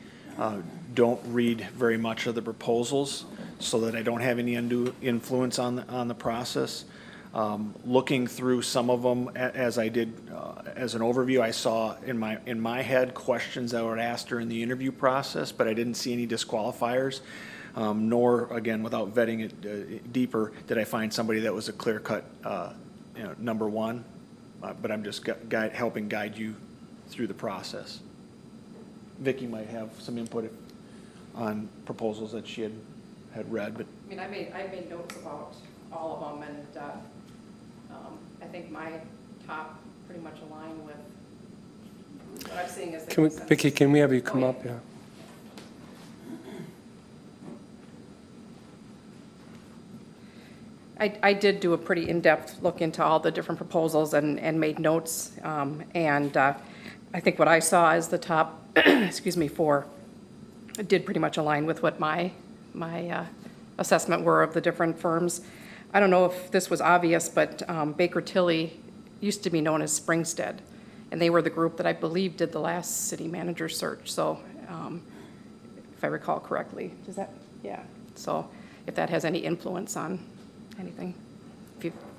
don't read very much of the proposals so that I don't have any undue influence on the process. Looking through some of them, as I did as an overview, I saw in my head questions that were asked during the interview process, but I didn't see any disqualifiers. Nor, again, without vetting it deeper, did I find somebody that was a clear-cut number one. But I'm just helping guide you through the process. Vicki might have some input on proposals that she had read, but I mean, I made notes about all of them, and I think my top pretty much align with what I'm seeing as the Vicki, can we have you come up? Yeah. I did do a pretty in-depth look into all the different proposals and made notes, and I think what I saw as the top, excuse me, four did pretty much align with what my assessment were of the different firms. I don't know if this was obvious, but Baker Tilly used to be known as Springstead, and they were the group that I believe did the last city manager search. So, if I recall correctly, does that? Yeah. So, if that has any influence on anything,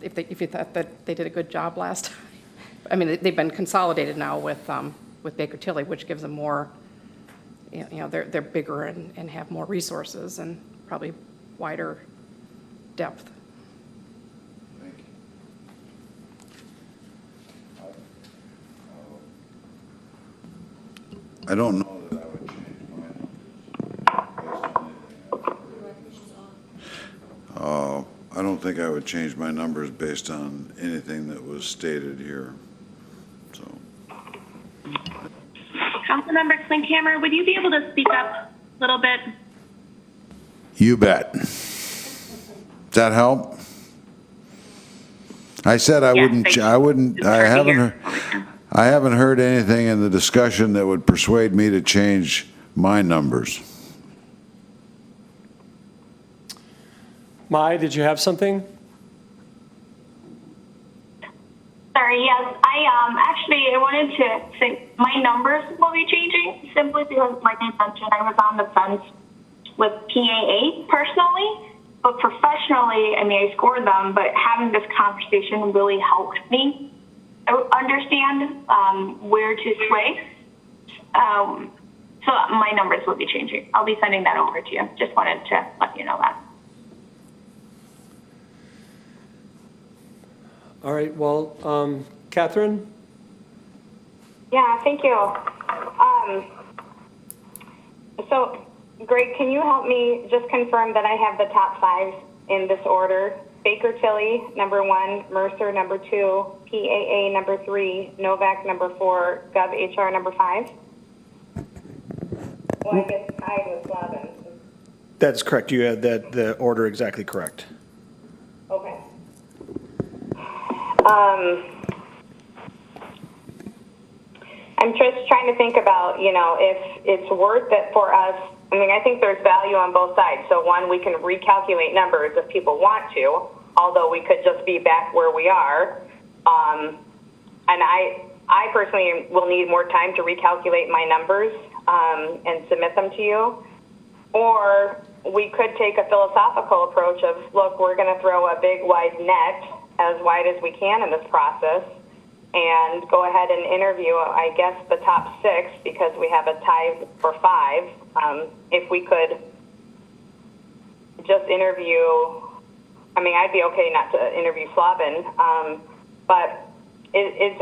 if you thought that they did a good job last time. I mean, they've been consolidated now with Baker Tilly, which gives them more, they're bigger and have more resources and probably wider depth. Thank you. I don't know that I would change my I don't think I would change my numbers based on anything that was stated here. So. Councilmember Klinkhammer, would you be able to speak up a little bit? You bet. Does that help? I said I wouldn't. I haven't heard anything in the discussion that would persuade me to change my numbers. Mai, did you have something? Sorry, yes. I wanted to say my numbers will be changing simply because, like I mentioned, I was on the fence with PAA personally, but professionally, I mean, I scored them, but having this conversation really helped me understand where to sway. So my numbers will be changing. I'll be sending that over to you. Just wanted to let you know that. All right, well, Catherine? Yeah, thank you. So, Greg, can you help me just confirm that I have the top five in this order? Baker Tilly, number 1, Mercer, number 2, PAA, number 3, Novak, number 4, Gov HR, number 5? Well, I guess I was 11. that's correct. You had the order exactly correct. Okay. I'm just trying to think about, if it's worth it for us. I mean, I think there's value on both sides. So one, we can recalculate numbers if people want to, although we could just be back where we are. And I personally will need more time to recalculate my numbers and submit them to you. Or we could take a philosophical approach of, look, we're going to throw a big wide net, as wide as we can in this process, and go ahead and interview, I guess, the top 6, because we have a tie for 5. If we could just interview, I mean, I'd be okay not to interview Slavin, but is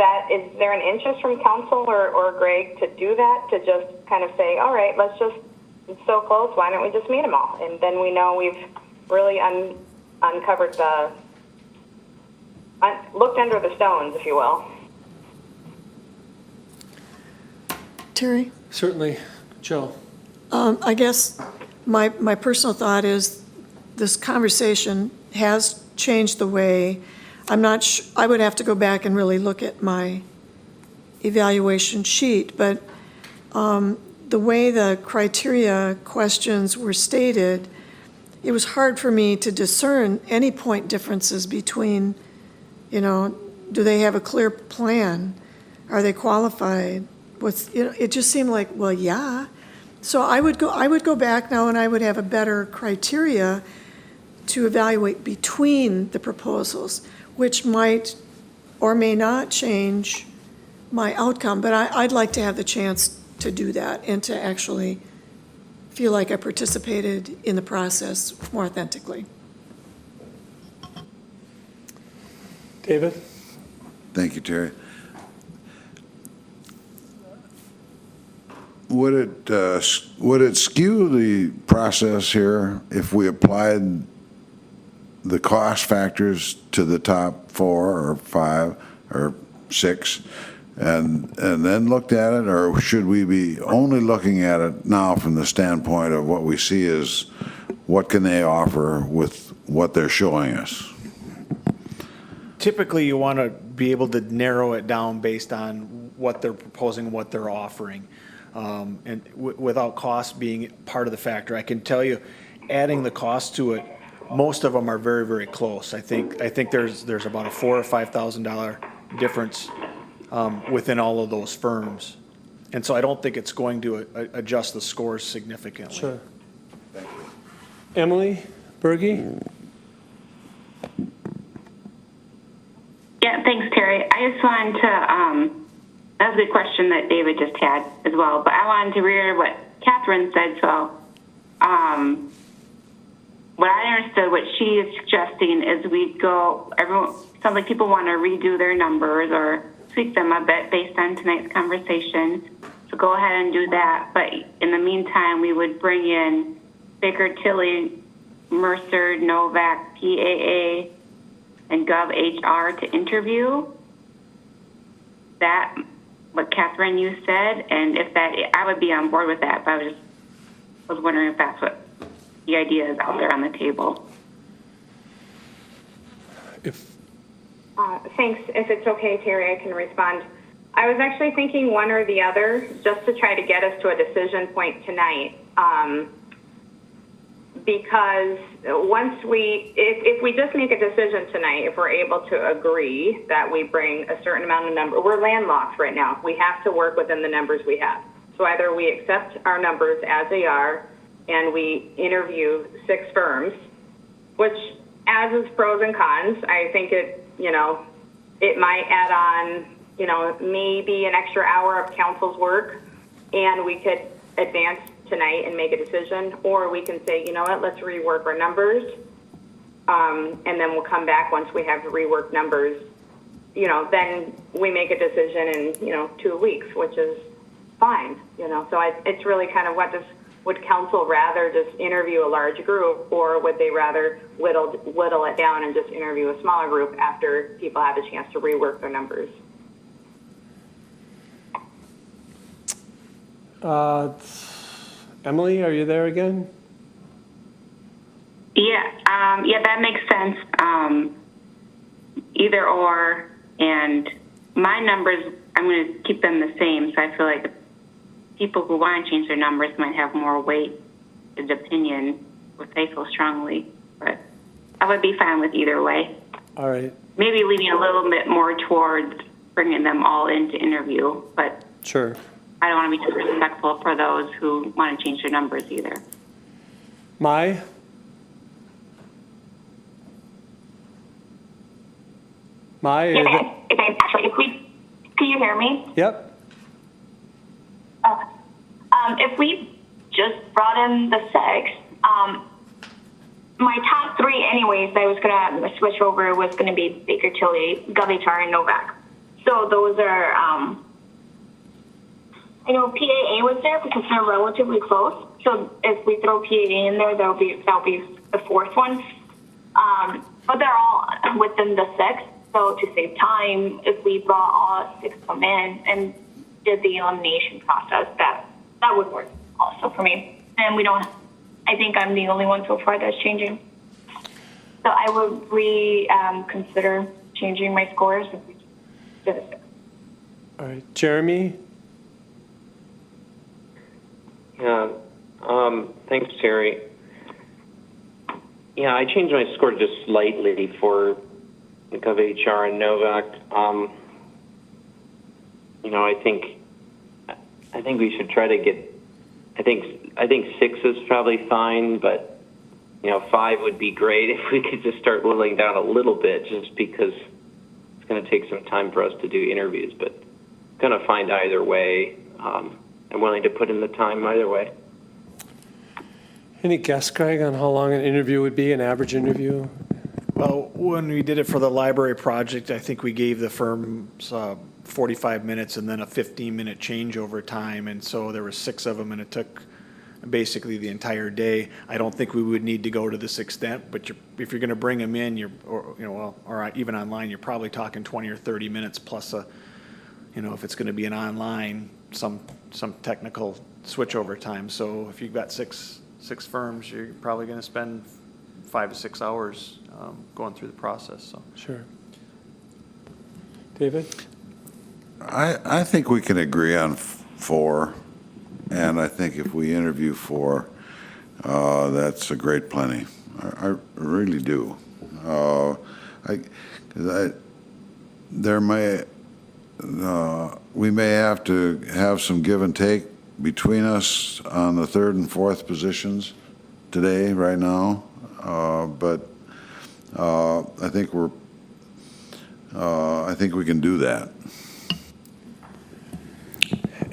there an interest from council or Greg to do that, to just kind of say, all right, it's so close, why don't we just meet them all? And then we know we've really uncovered looked under the stones, if you will. Terry? Certainly. Joe? I guess my personal thought is this conversation has changed the way, I would have to go back and really look at my evaluation sheet, but the way the criteria questions were stated, it was hard for me to discern any point differences between, do they have a clear plan? Are they qualified? It just seemed like, well, yeah. So I would go back now and I would have a better criteria to evaluate between the proposals, which might or may not change my outcome, but I'd like to have the chance to do that and to actually feel like I participated in the process more authentically. David? Thank you, Terry. Would it skew the process here if we applied the cost factors to the top 4 or 5 or 6 and then looked at it, or should we be only looking at it now from the standpoint of what we see as what can they offer with what they're showing us? Typically, you want to be able to narrow it down based on what they're proposing, what they're offering. And without cost being part of the factor, I can tell you, adding the cost to it, most of them are very, very close. I think there's about a $4,000 or $5,000 difference within all of those firms, and so I don't think it's going to adjust the scores significantly. Sure. Thank you. Emily Berge? Yeah, thanks, Terry. I just wanted to, that was a good question that David just had as well, but I wanted to reiterate what Catherine said. So what I understood, what she is suggesting is sounds like people want to redo their numbers or tweak them a bit based on tonight's conversation. So go ahead and do that. But in the meantime, we would bring in Baker Tilly, Mercer, Novak, PAA, and Gov Hr to interview. That, what Catherine, you said, and if that, I would be on board with that, but I was wondering if that's what the idea is out there on the table. Thanks. If it's okay, Terry, I can respond. I was actually thinking one or the other, just to try to get us to a decision point tonight. Because if we just make a decision tonight, if we're able to agree that we bring a certain amount of number, we're landlocked right now. We have to work within the numbers we have. So either we accept our numbers as they are and we interview 6 firms, which as is pros and cons, I think it might add on, maybe an extra hour of council's work, and we could advance tonight and make a decision, or we can say, you know what, let's rework our numbers, and then we'll come back once we have the reworked numbers. Then we make a decision in 2 weeks, which is fine. So it's really kind of would council rather just interview a large group, or would they rather whittle it down and just interview a smaller group after people have a chance to rework their numbers? Emily, are you there again? Yeah, that makes sense. Either or, And my numbers, I'm going to keep them the same. So I feel like people who want to change their numbers might have more weight in opinion if they feel strongly. But I would be fine with either way. All right. Maybe leaning a little bit more towards bringing them all in to interview, but Sure. I don't want to be disrespectful for those who want to change their numbers either. Mai? Mai? Can you hear me? Yep. If we just brought in the 6, my top 3 anyways, I was going to switch over was going to be Baker Tilly, Gov Hr, and Novak. So those are, I know PAA was there because they're relatively close. So if we throw PAA in there, that'll be the 4th one. But they're all within the 6. So to save time, if we brought all 6 of them in and did the elimination process, that would work also for me. And we don't, I think I'm the only one so far that's changing. So I would reconsider changing my scores if we did it. All right. Jeremy? Yeah, thanks, Terry. Yeah, I changed my score just slightly for Gov Hr and Novak. I think we should try to get. I think 6 is probably fine, but 5 would be great if we could just start whittling down a little bit, just because it's going to take some time for us to do interviews. But going to find either way. I'm willing to put in the time either way. Any guess, Greg, on how long an interview would be, an average interview? Well, when we did it for the library project, I think we gave the firms 45 minutes and then a 15-minute changeover time, and so there were 6 of them, and it took basically the entire day. I don't think we would need to go to this extent, but if you're going to bring them in, or even online, you're probably talking 20 or 30 minutes plus if it's going to be an online, some technical switchover time. So if you've got six firms, you're probably going to spend 5 to 6 hours going through the process. So Sure. David? I think we can agree on 4, and I think if we interview 4, that's a great plenty. I really do. We may have to have some give and take between us on the 3rd and 4th positions today, right now, but I think we can do that.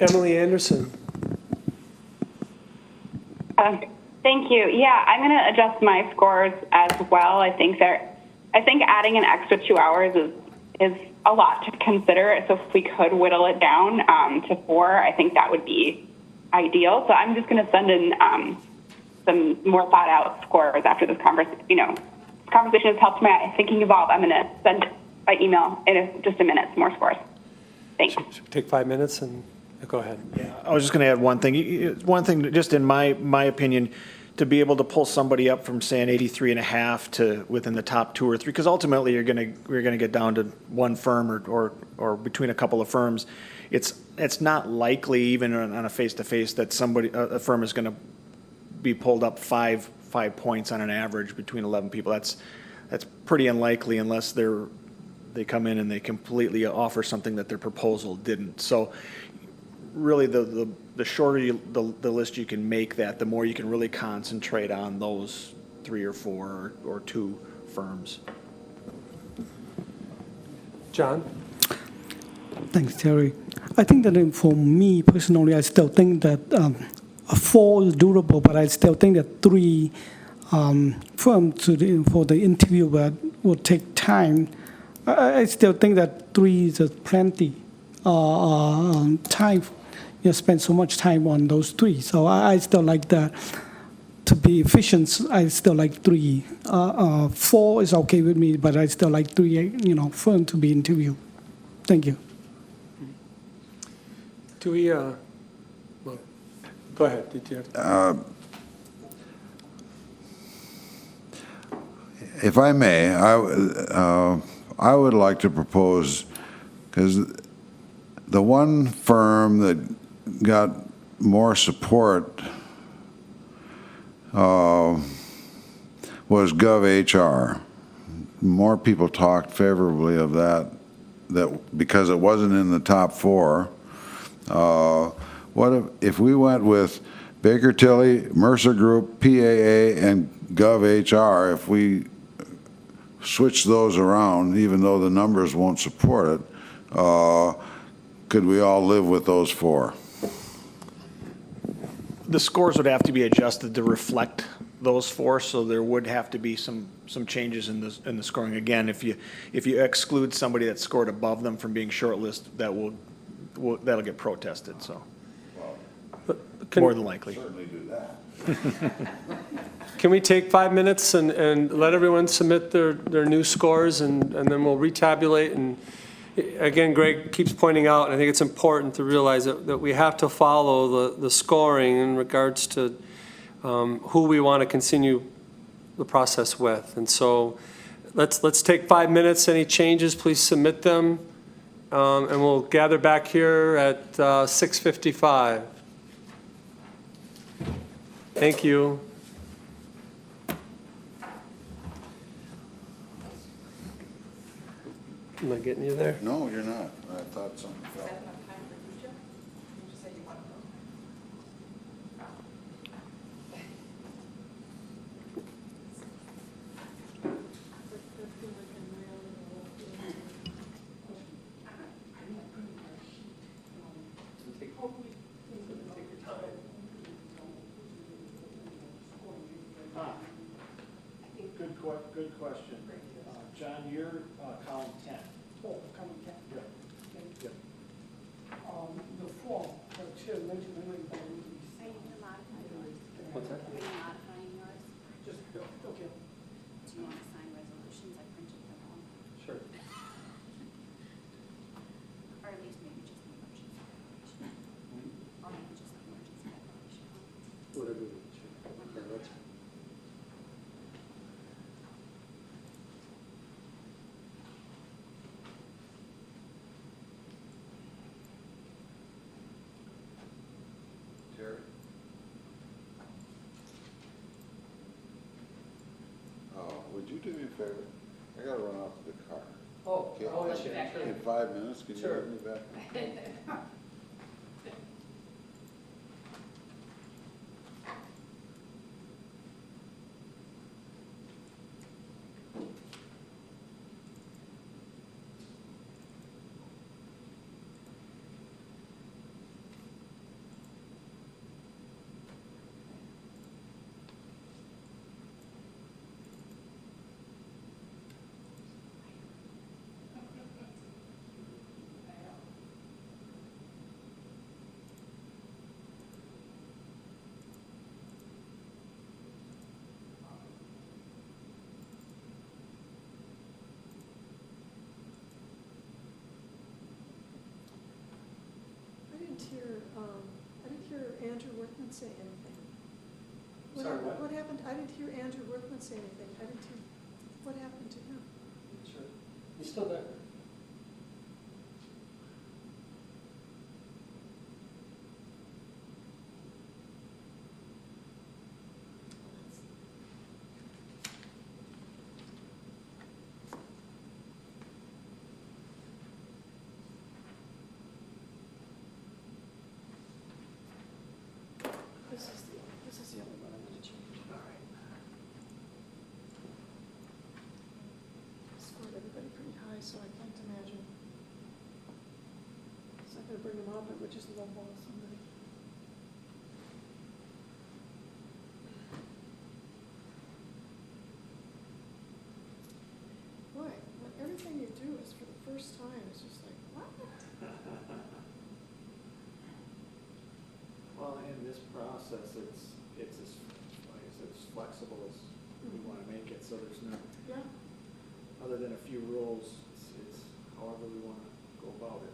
Emily Anderson. Thank you. Yeah, I'm going to adjust my scores as well. I think adding an extra 2 hours is a lot to consider. So if we could whittle it down to 4, I think that would be ideal. So I'm just going to send in some more thought out scores after this conversation. This conversation has helped my thinking evolve. I'm going to send by email in just a minute some more scores. Thanks. Should we take 5 minutes and go ahead? yeah, I was just going to add one thing. One thing, just in my opinion, to be able to pull somebody up from say an 83.5 to within the top 2 or 3, because ultimately we're going to get down to one firm or between a couple of firms. It's not likely even on a face-to-face that a firm is going to be pulled up 5 points on an average between 11 people. That's pretty unlikely unless they come in and they completely offer something that their proposal didn't. So really the shorter the list you can make that, the more you can really concentrate on those 3 or 4 or 2 firms. John? Thanks, Terry. I think that for me personally, I still think that a 4 is durable, but I still think that 3 firms for the interview will take time. I still think that 3 is plenty time. You spend so much time on those 3. So I still like that. To be efficient, I still like 3. 4 is okay with me, but I still like 3, firm to be interviewed. Thank you. Do we, well, go ahead. Did you have If I may, I would like to propose Because the one firm that got more support was Gov Hr. More people talked favorably of that because it wasn't in the top 4. What if we went with Baker Tilly, Mercer Group, PAA, and Gov Hr, if we switch those around, even though the numbers won't support it, could we all live with those 4? The scores would have to be adjusted to reflect those 4, so there would have to be some changes in the scoring. Again, if you exclude somebody that scored above them from being shortlisted, that'll get protested. So, more than likely. Certainly do that. Can we take 5 minutes and let everyone submit their new scores, and then we'll retabulate? And again, Greg keeps pointing out, and I think it's important to realize that we have to follow the scoring in regards to who we want to continue the process with. And so let's take 5 minutes. Any changes, please submit them, and we'll gather back here at 6:55. Thank you. Am I getting you there? No, you're not. I thought something fell. Good question. John, you're column 10. Oh, coming back. Yeah. The form, the chair mentioned anything about it. What's that? Just, okay. Do you want to sign resolutions? I printed them all. Sure. Or at least maybe just the emergency declaration. Or maybe just the emergency declaration. Whatever. Yeah, that's fine. Terry? Would you do me a favor? I gotta run out to the car. Oh, Okay. I'll let you in, sure. In 5 minutes, can you Sure. let me back? I didn't hear Andrew Workman say anything. Sorry, what? What happened? I didn't hear Andrew Workman say anything. I didn't hear, what happened to him? Sure. He's still there. This is the other one I'm going to change. All right. Scored everybody pretty high, so I can't imagine. It's not going to bring them up, it would just lowball somebody. Boy, when everything you do is for the first time, it's just like, what? Well, in this process, it's as, like I said, as flexible as we want to make it, so there's no, Yeah. other than a few rules, it's however we want to go about it.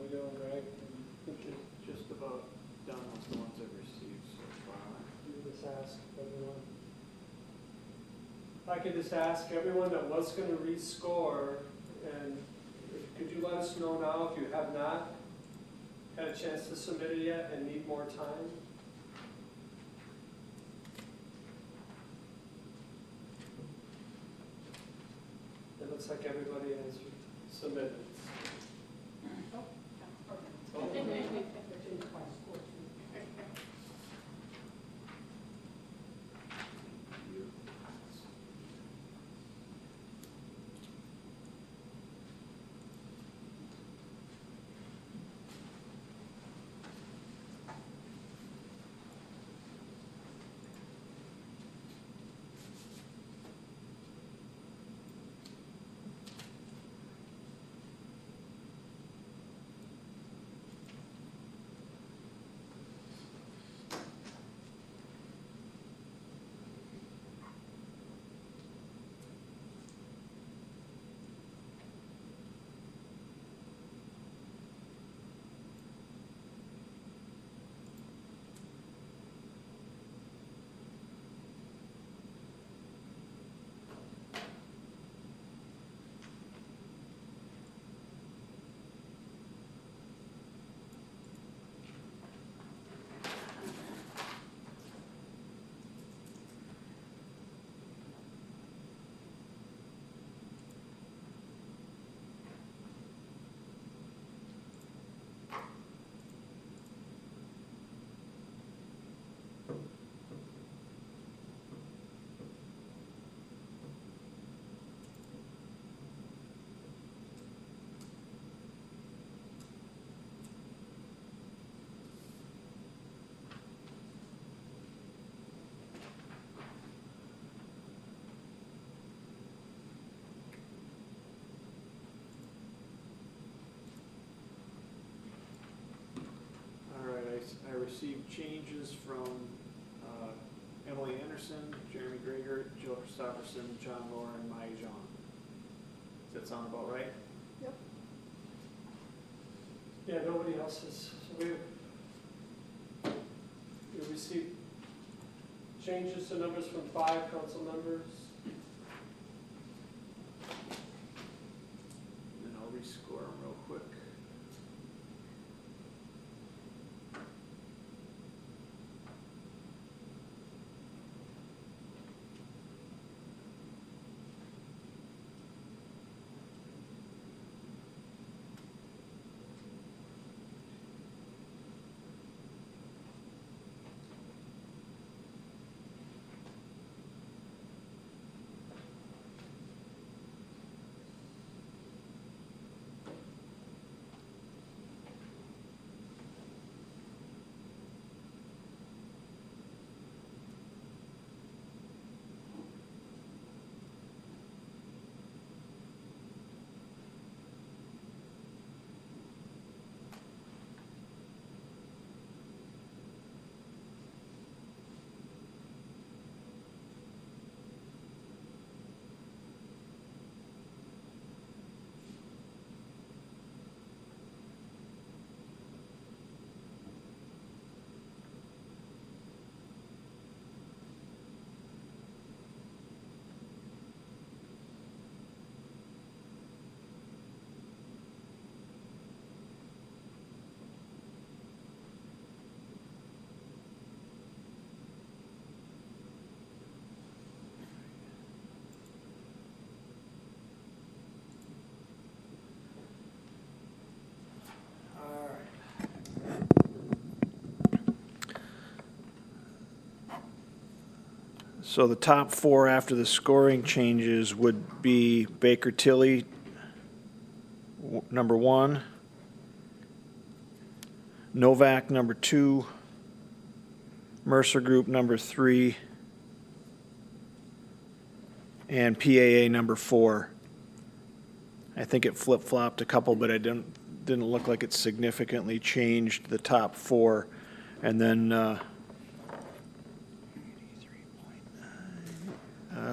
you doing, Greg? Just about done with the ones I've received so far. You just ask everyone. If I could just ask everyone that was going to rescore, and could you let us know now if you have not had a chance to submit it yet and need more time? It looks like everybody has submitted. I received changes from Emily Anderson, Jeremy Greger, Jill Christopherson, John Lauren, Maya Jean. Does that sound about right? Yep. Yeah, nobody else has. So we received changes to numbers from 5 council members. And I'll rescore them real quick. So the top 4 after the scoring changes would be Baker Tilly, number 1, Novak, number 2, Mercer Group, number 3, and PAA, number 4. I think it flip-flopped a couple, but it didn't look like it significantly changed the top 4. And then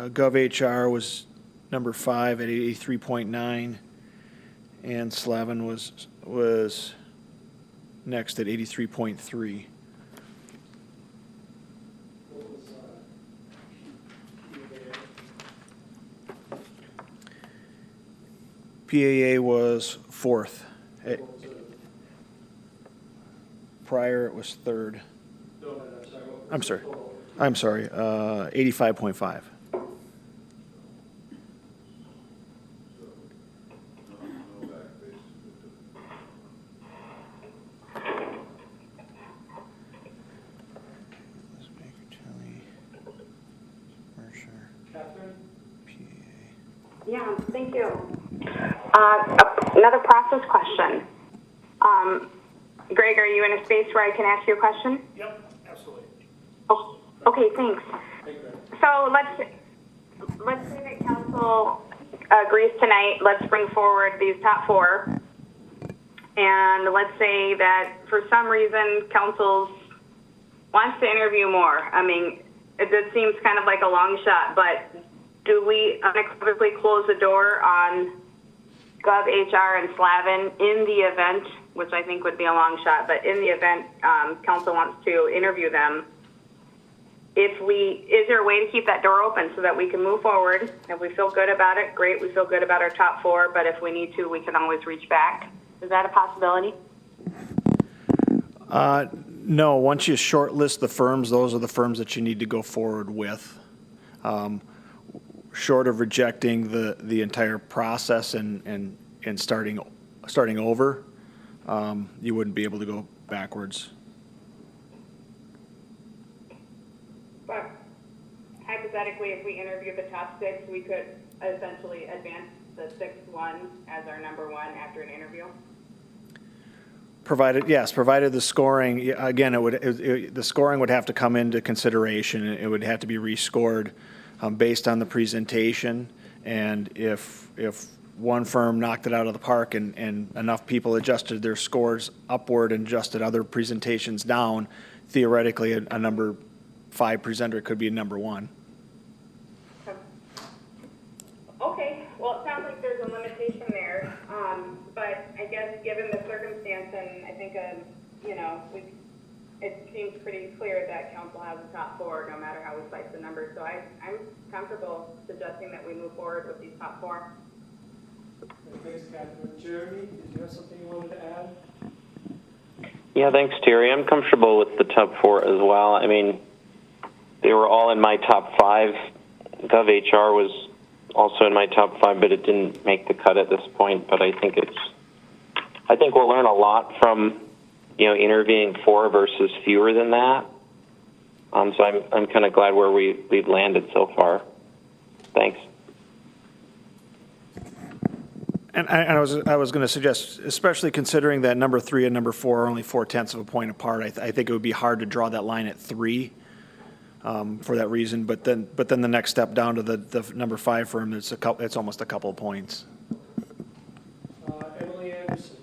Gov Hr was number 5 at 83.9, and Slavin was next at 83.3. PAA was fourth. Prior, it was third. I'm sorry. 85.5. Yeah, thank you. Another process question. Greg, are you in a space where I can ask you a question? Yep, absolutely. Oh, okay, thanks. So let's say that council agrees tonight, let's bring forward these top four. And let's say that for some reason council wants to interview more. I mean, it seems kind of like a long shot, but do we unequivocally close the door on Gov Hr and Slavin in the event, which I think would be a long shot, but in the event council wants to interview them, is there a way to keep that door open so that we can move forward? If we feel good about it, great, we feel good about our top four, but if we need to, we can always reach back. Is that a possibility? No, once you shortlist the firms, those are the firms that you need to go forward with. Short of rejecting the entire process and starting over, you wouldn't be able to go backwards. But hypothetically, if we interview the top six, we could essentially advance the sixth one as our number one after an interview? Provided the scoring, again, the scoring would have to come into consideration. It would have to be rescored based on the presentation, and if one firm knocked it out of the park and enough people adjusted their scores upward and adjusted other presentations down, theoretically a number 5 presenter could be a number 1. Okay, well, it sounds like there's a limitation there, but I guess given the circumstance, and I think, it seems pretty clear that council has a top four, no matter how we slice the numbers. So I'm comfortable suggesting that we move forward with these top four. Thanks, Catherine. Jeremy, did you have something you wanted to add? Yeah, thanks, Terry. I'm comfortable with the top 4 as well. I mean, they were all in my top 5. Gov Hr was also in my top 5, but it didn't make the cut at this point. But I think we'll learn a lot from interviewing 4 versus fewer than that. So I'm kind of glad where we've landed so far. Thanks. And I was going to suggest, especially considering that number 3 and number 4 are only 0.4 of a point apart, I think it would be hard to draw that line at 3 for that reason. But then the next step down to the number 5 firm, it's almost a couple of points. Emily Anderson.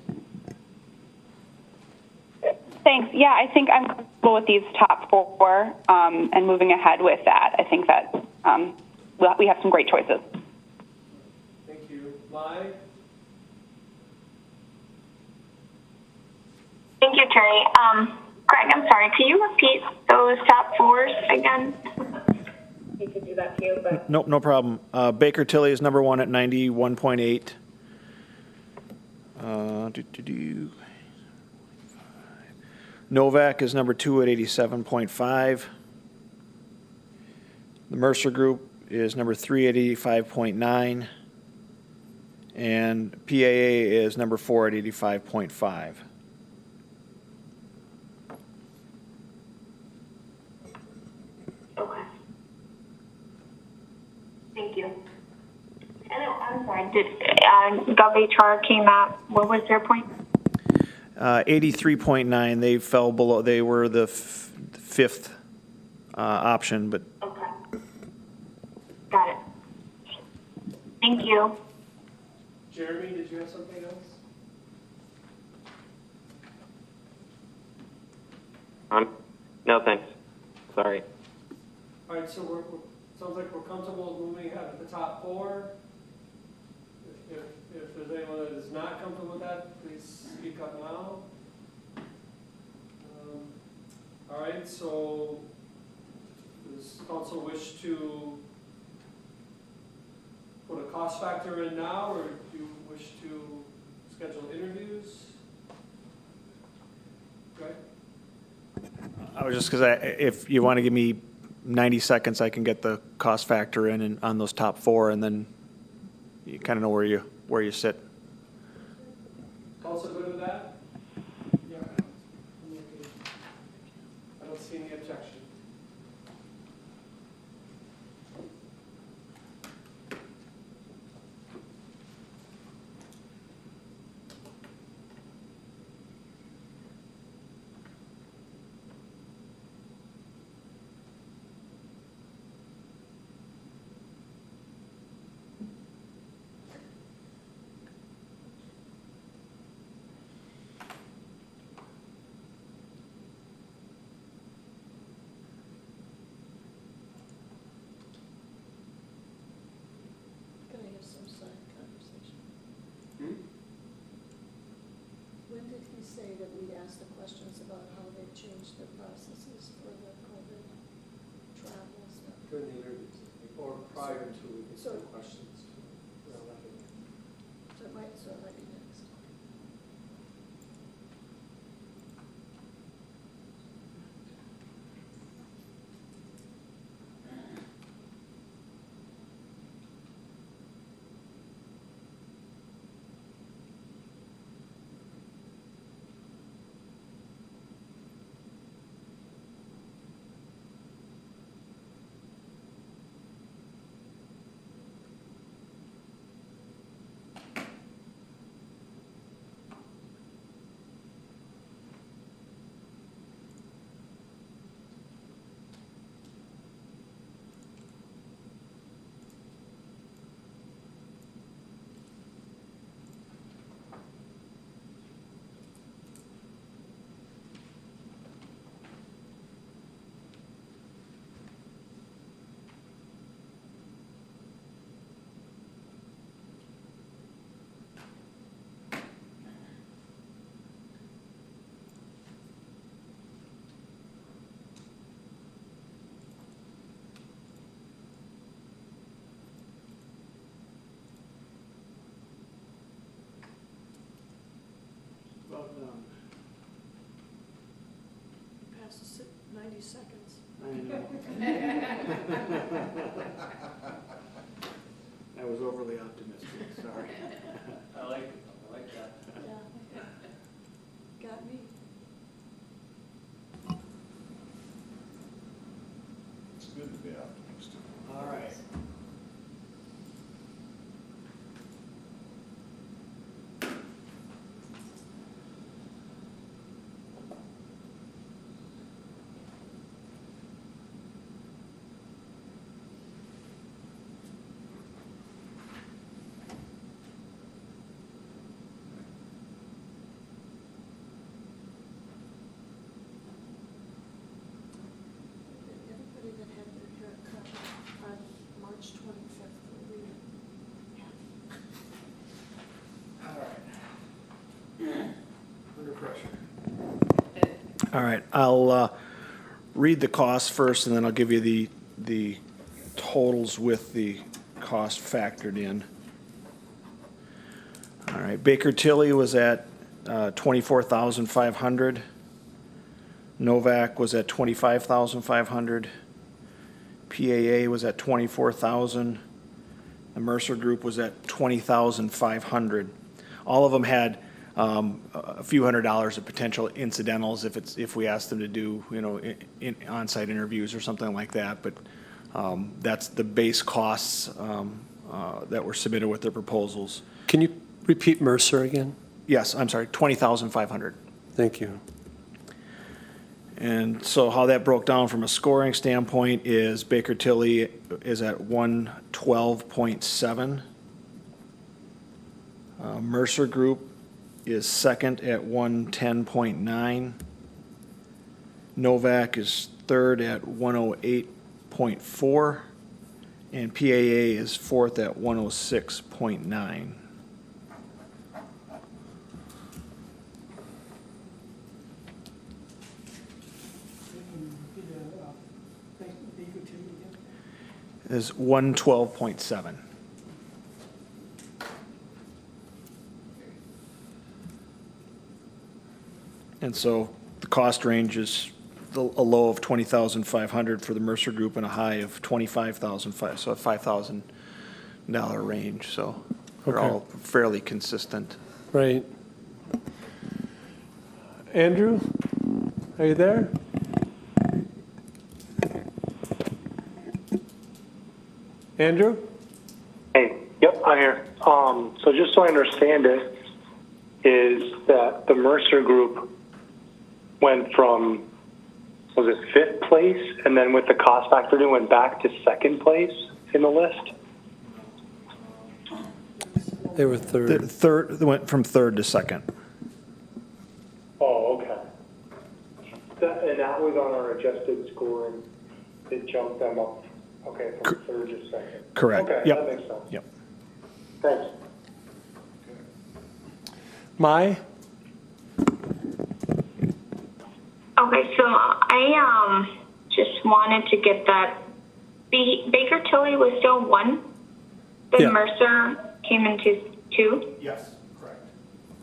Thanks. Yeah, I think I'm comfortable with these top 4 and moving ahead with that. I think that we have some great choices. Thank you. Live. Thank you, Terry. Greg, I'm sorry. Can you repeat those top 4s again? You could do that too, but Nope, no problem. Baker Tilly is number 1 at 91.8. Novak is number 2 at 87.5. The Mercer Group is number 3 at 85.9. And PAA is number 4 at 85.5. Okay. Thank you. And I'm sorry, did Gov Hr came out, what was their point? 83.9, they fell below, they were the 5th option, but Okay. Got it. Thank you. Jeremy, did you have something else? No, thanks. Sorry. All right, so sounds like we're comfortable moving ahead with the top 4. If there's anyone that is not comfortable with that, please speak up now. All right, so does council wish to put a cost factor in now, or do you wish to schedule interviews? Right? I was just, because if you want to give me 90 seconds, I can get the cost factor in and on those top four, and then you kind of know where you sit. Council good with that? Yeah. I don't see any objection. Can I have some side conversation? Hmm? When did he say that we'd ask the questions about how they've changed their processes for the COVID travel stuff? During the interviews, or prior to, we can So- send questions to. So it might be next. About done. Past 90 seconds. I know. I was overly optimistic, sorry. I like it, I like that. Yeah. Got me. It's good to be optimistic. All right. Everybody that had their hair cut on March 25th will read it. All right. Under pressure. All right, I'll read the costs first, and then I'll give you the totals with the cost factored in. All right, Baker Tilly was at 24,500. Novak was at 25,500. PAA was at 24,000. The Mercer Group was at 20,500. All of them had a few $100s of potential incidentals if we asked them to do, on-site interviews or something like that. But that's the base costs that were submitted with their proposals. Can you repeat Mercer again? Yes, I'm sorry, 20,500. Thank you. And so how that broke down from a scoring standpoint is Baker Tilly is at 112.7. Mercer Group is second at 110.9. Novak is third at 108.4. And PAA is fourth at 106.9. is 112.7. And so the cost range is a low of 20,500 for the Mercer Group and a high of 25,500, so a $5,000 range. So they're Okay. all fairly consistent. Right. Andrew, are you there? Andrew? Hey, yep, I'm here. So just so I understand it, is that the Mercer Group went from, was it fifth place, and then with the cost factor, it went back to second place in the list? They were third. They went from third to second. Oh, okay. And that was on our adjusted score, and it jumped them up, okay, from third to second. Correct. Okay, Yep. that makes sense. Yep. Thanks. Mai? Okay, so I just wanted to get that. The Baker Tilly was still 1, then Yeah. Mercer came into 2, Yes, correct.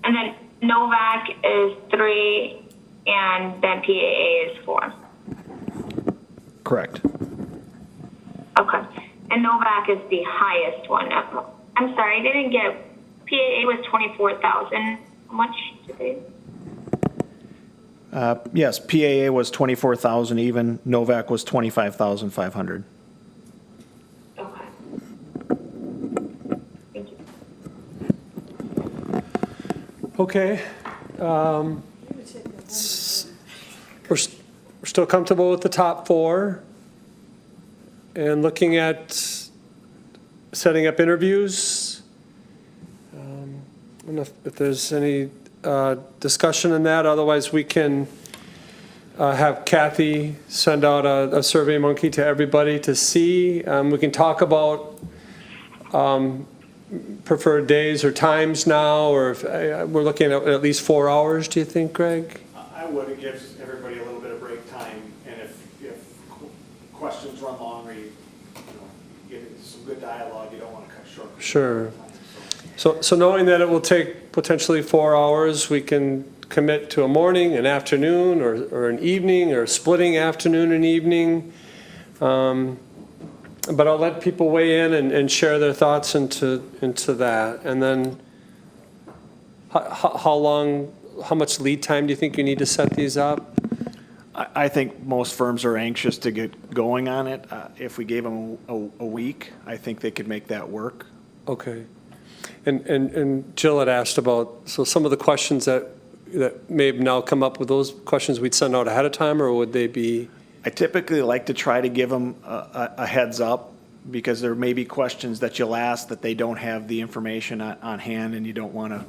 and then Novak is 3, and then PAA is 4. Correct. Okay, and Novak is the highest one. I'm sorry, I didn't get, PAA was 24,000. How much today? Yes, PAA was 24,000 even, Novak was 25,500. Okay. Thank you. Okay. We're still comfortable with the top 4 and looking at setting up interviews. I don't know if there's any discussion in that. Otherwise, we can have Kathy send out a Survey Monkey to everybody to see. We can talk about preferred days or times now, or if we're looking at least 4 hours, do you think, Greg? I would. It gives everybody a little bit of break time, and if questions run long or you get some good dialogue, you don't want to cut short. Sure. So knowing that it will take potentially 4 hours, we can commit to a morning, an afternoon, or an evening, or splitting afternoon and evening. But I'll let people weigh in and share their thoughts into that. And then how much lead time do you think you need to set these up? I think most firms are anxious to get going on it. If we gave them a week, I think they could make that work. Okay. And Jill had asked about, so some of the questions that may have now come up, with those questions we'd send out ahead of time, or would they be? I typically like to try to give them a heads up, because there may be questions that you'll ask that they don't have the information on hand, and you don't want to,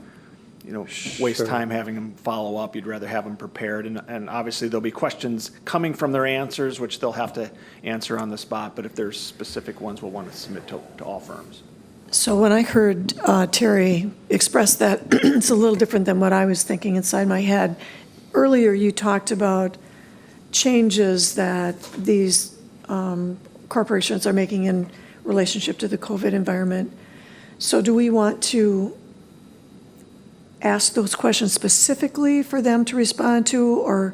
waste Sure. time having them follow up. You'd rather have them prepared, and obviously there'll be questions coming from their answers, which they'll have to answer on the spot, but if there's specific ones, we'll want to submit to all firms. So when I heard Terry express that, it's a little different than what I was thinking inside my head. Earlier, you talked about changes that these corporations are making in relationship to the COVID environment. So do we want to ask those questions specifically for them to respond to, or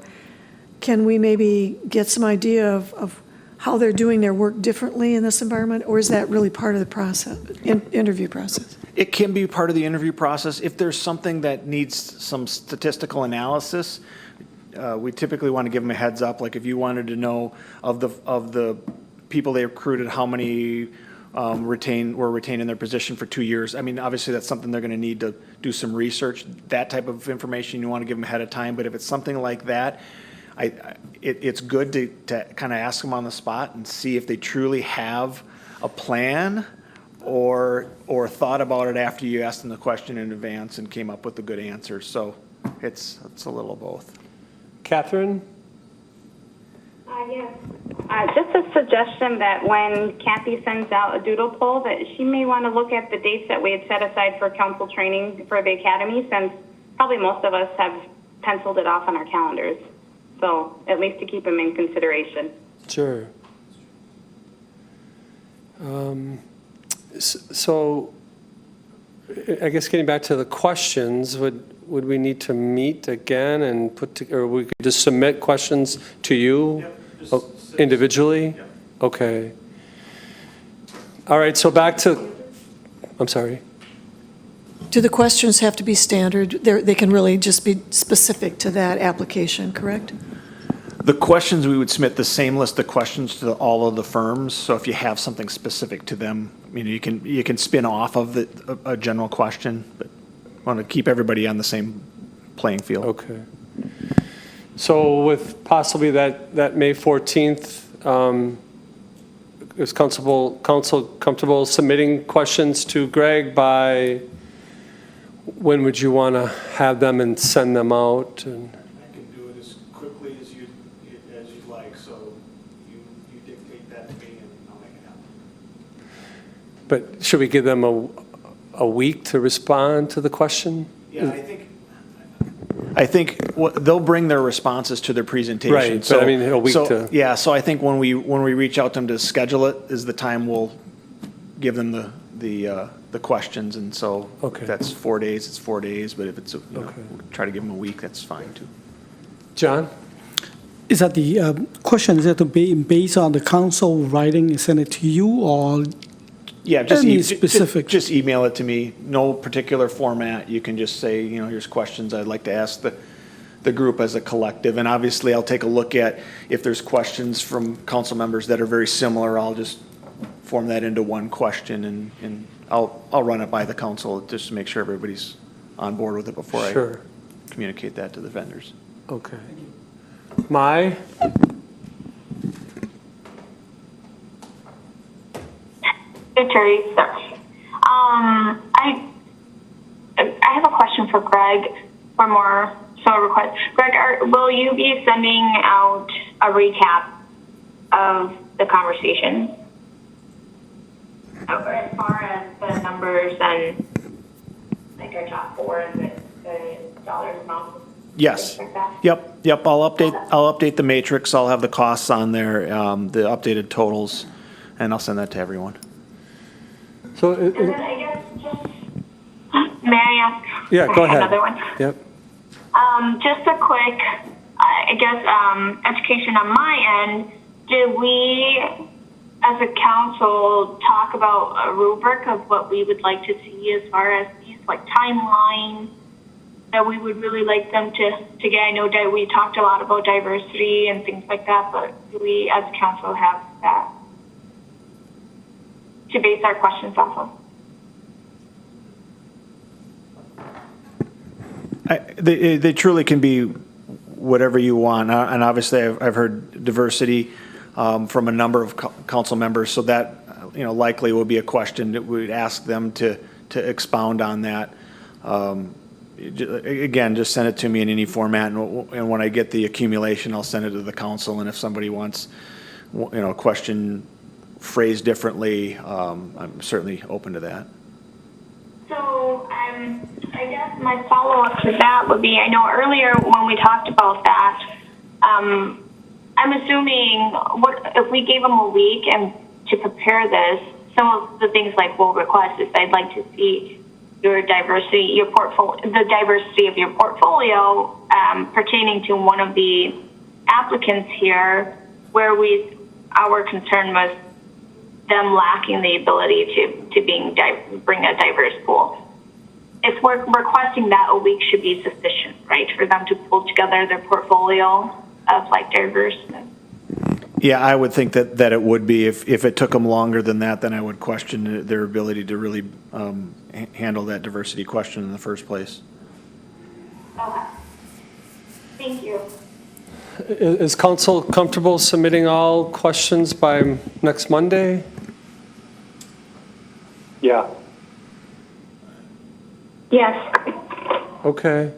can we maybe get some idea of how they're doing their work differently in this environment, or is that really part of the process, interview process? It can be part of the interview process. If there's something that needs some statistical analysis, we typically want to give them a heads up. Like if you wanted to know of the people they recruited, how many were retained in their position for 2 years. I mean, obviously that's something they're going to need to do some research. That type of information you want to give them ahead of time. But if it's something like that, it's good to kind of ask them on the spot and see if they truly have a plan or thought about it after you asked them the question in advance and came up with a good answer. So it's a little of both. Catherine? Yes. Just a suggestion that when Kathy sends out a doodle poll, that she may want to look at the dates that we had set aside for council training for the academy, since probably most of us have penciled it off on our calendars. So at least to keep them in consideration. Sure. So I guess getting back to the questions, would we need to meet again and or we could just submit questions to you individually? Okay. All right, so back to, I'm sorry. Do the questions have to be standard? They can really just be specific to that application, correct? The questions, we would submit the same list of questions to all of the firms. So if you have something specific to them, you can spin off of a general question, but want to keep everybody on the same playing field. Okay. So with possibly that May 14th, is council comfortable submitting questions to Greg by, when would you want to have them and send them out? And I can do it as quickly as you'd like, so you dictate that to me and I'll make it happen. But should we give them a week to respond to the question? Yeah, I think they'll bring their responses to their presentation. Right, but I mean, a week to. Yeah, so I think when we reach out to them to schedule it is the time we'll give them the questions, and so Okay. if that's 4 days, it's 4 days, but if it's, Okay. try to give them a week, that's fine too. John? Is that the question, is that to be based on the council writing and send it to you, or Yeah, just, Any specific- just email it to me, no particular format. You can just say, here's questions I'd like to ask the group as a collective. And obviously, I'll take a look at if there's questions from council members that are very similar, I'll just form that into one question and I'll run it by the council just to make sure everybody's on board with it before I Sure. communicate that to the vendors. Okay. Mai? Hey, Teresa. I have a question for Greg for more requests. Greg, will you be sending out a recap of the conversation? As far as the numbers and like our top four and the dollars amount? Yes. Yep. I'll update the matrix. I'll have the costs on there, the updated totals, and I'll send that to everyone. So, And then I guess just, may I ask? yeah, go ahead. Another one? Yep. Just a quick, education on my end. Did we, as a council, talk about a rubric of what we would like to see as far as these, like, timeline that we would really like them to get? I know that we talked a lot about diversity and things like that, but do we, as a council, have that to base our questions off of? They truly can be whatever you want, and obviously I've heard diversity from a number of council members, so that likely will be a question that we'd ask them to expound on that. Again, just send it to me in any format, and when I get the accumulation, I'll send it to the council, and if somebody wants a question phrased differently, I'm certainly open to that. So, I guess my follow-up to that would be, I know earlier when we talked about that, I'm assuming if we gave them a week and to prepare this, some of the things like we'll request is I'd like to see your diversity, the diversity of your portfolio pertaining to one of the applicants here, where our concern was them lacking the ability to bring a diverse pool. If we're requesting that, a week should be sufficient, right, for them to pull together their portfolio of like diverse. Yeah, I would think that it would be. If it took them longer than that, then I would question their ability to really handle that diversity question in the first place. Okay. Thank you. Is council comfortable submitting all questions by next Monday? Yeah. Yes. Okay.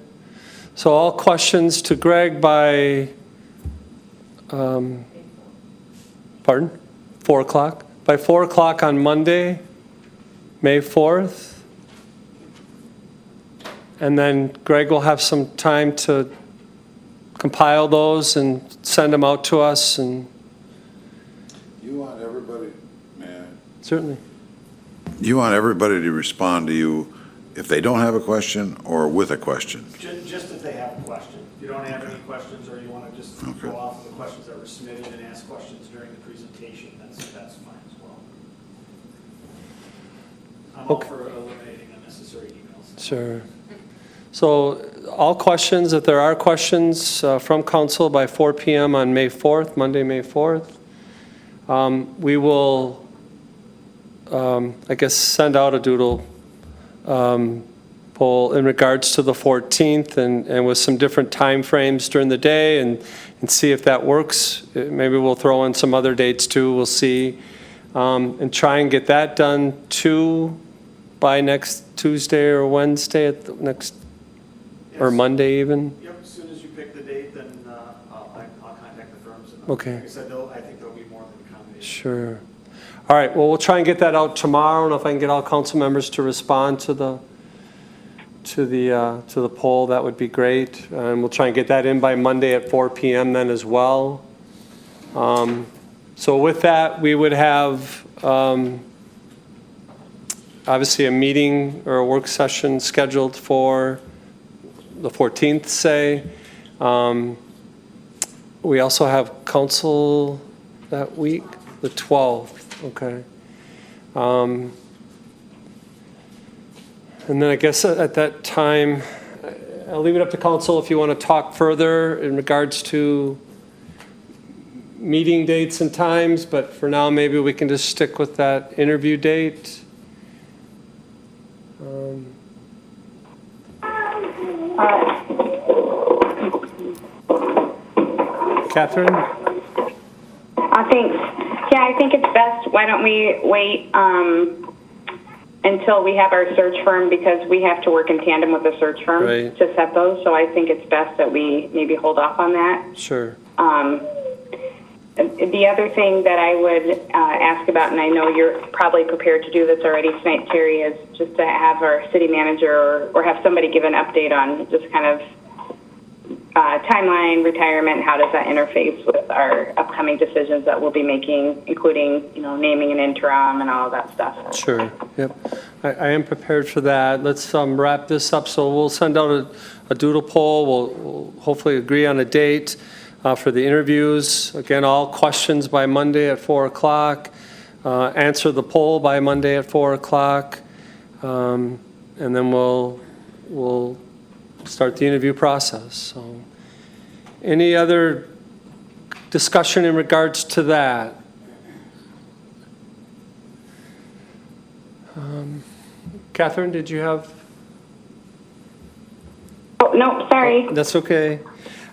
So all questions to Greg by, pardon? 4 o'clock? By 4 o'clock on Monday, May 4th? And then Greg will have some time to compile those and send them out to us. And You want everybody, Certainly. You want everybody to respond to you if they don't have a question or with a question? Just if they have a question. If you don't have any questions, or you want to just go off of the questions that were submitted and ask questions during the presentation, that's fine as well. I'm all for eliminating unnecessary emails. Sure. So all questions, if there are questions from council by 4 p.m. on May 4th, Monday, May 4th, we will, I guess, send out a doodle poll in regards to the 14th and with some different time frames during the day and see if that works. Maybe we'll throw in some other dates too, we'll see. And try and get that done too by next Tuesday or Wednesday at the next, or Monday even? Yep, as soon as you pick the date, then I'll contact the firms. And Okay. Like I said, I think they'll be more than accommodating. Sure. All right, well, we'll try and get that out tomorrow, and if I can get all council members to respond to the poll, that would be great. And we'll try and get that in by Monday at 4 p.m. then as well. So with that, we would have obviously a meeting or a work session scheduled for the 14th, say. We also have council that week, the 12th, okay. And then I guess at that time, I'll leave it up to council if you want to talk further in regards to meeting dates and times, but for now, maybe we can just stick with that interview date. Catherine? Thanks. Yeah, I think it's best, why don't we wait until we have our search firm, because we have to work in tandem with the search firm to set those. So I think it's best that we maybe hold off on that. Sure. The other thing that I would ask about, and I know you're probably prepared to do this already tonight, Terry, is just to have our city manager or have somebody give an update on just kind of timeline, retirement, how does that interface with our upcoming decisions that we'll be making, including, naming an interim and all of that stuff. Sure, yep. I am prepared for that. Let's wrap this up. So we'll send out a doodle poll. We'll hopefully agree on a date for the interviews. Again, all questions by Monday at 4 o'clock. Answer the poll by Monday at 4 o'clock. And then we'll start the interview process. So, any other discussion in regards to that? Catherine, did you have? Oh, no, sorry. That's okay.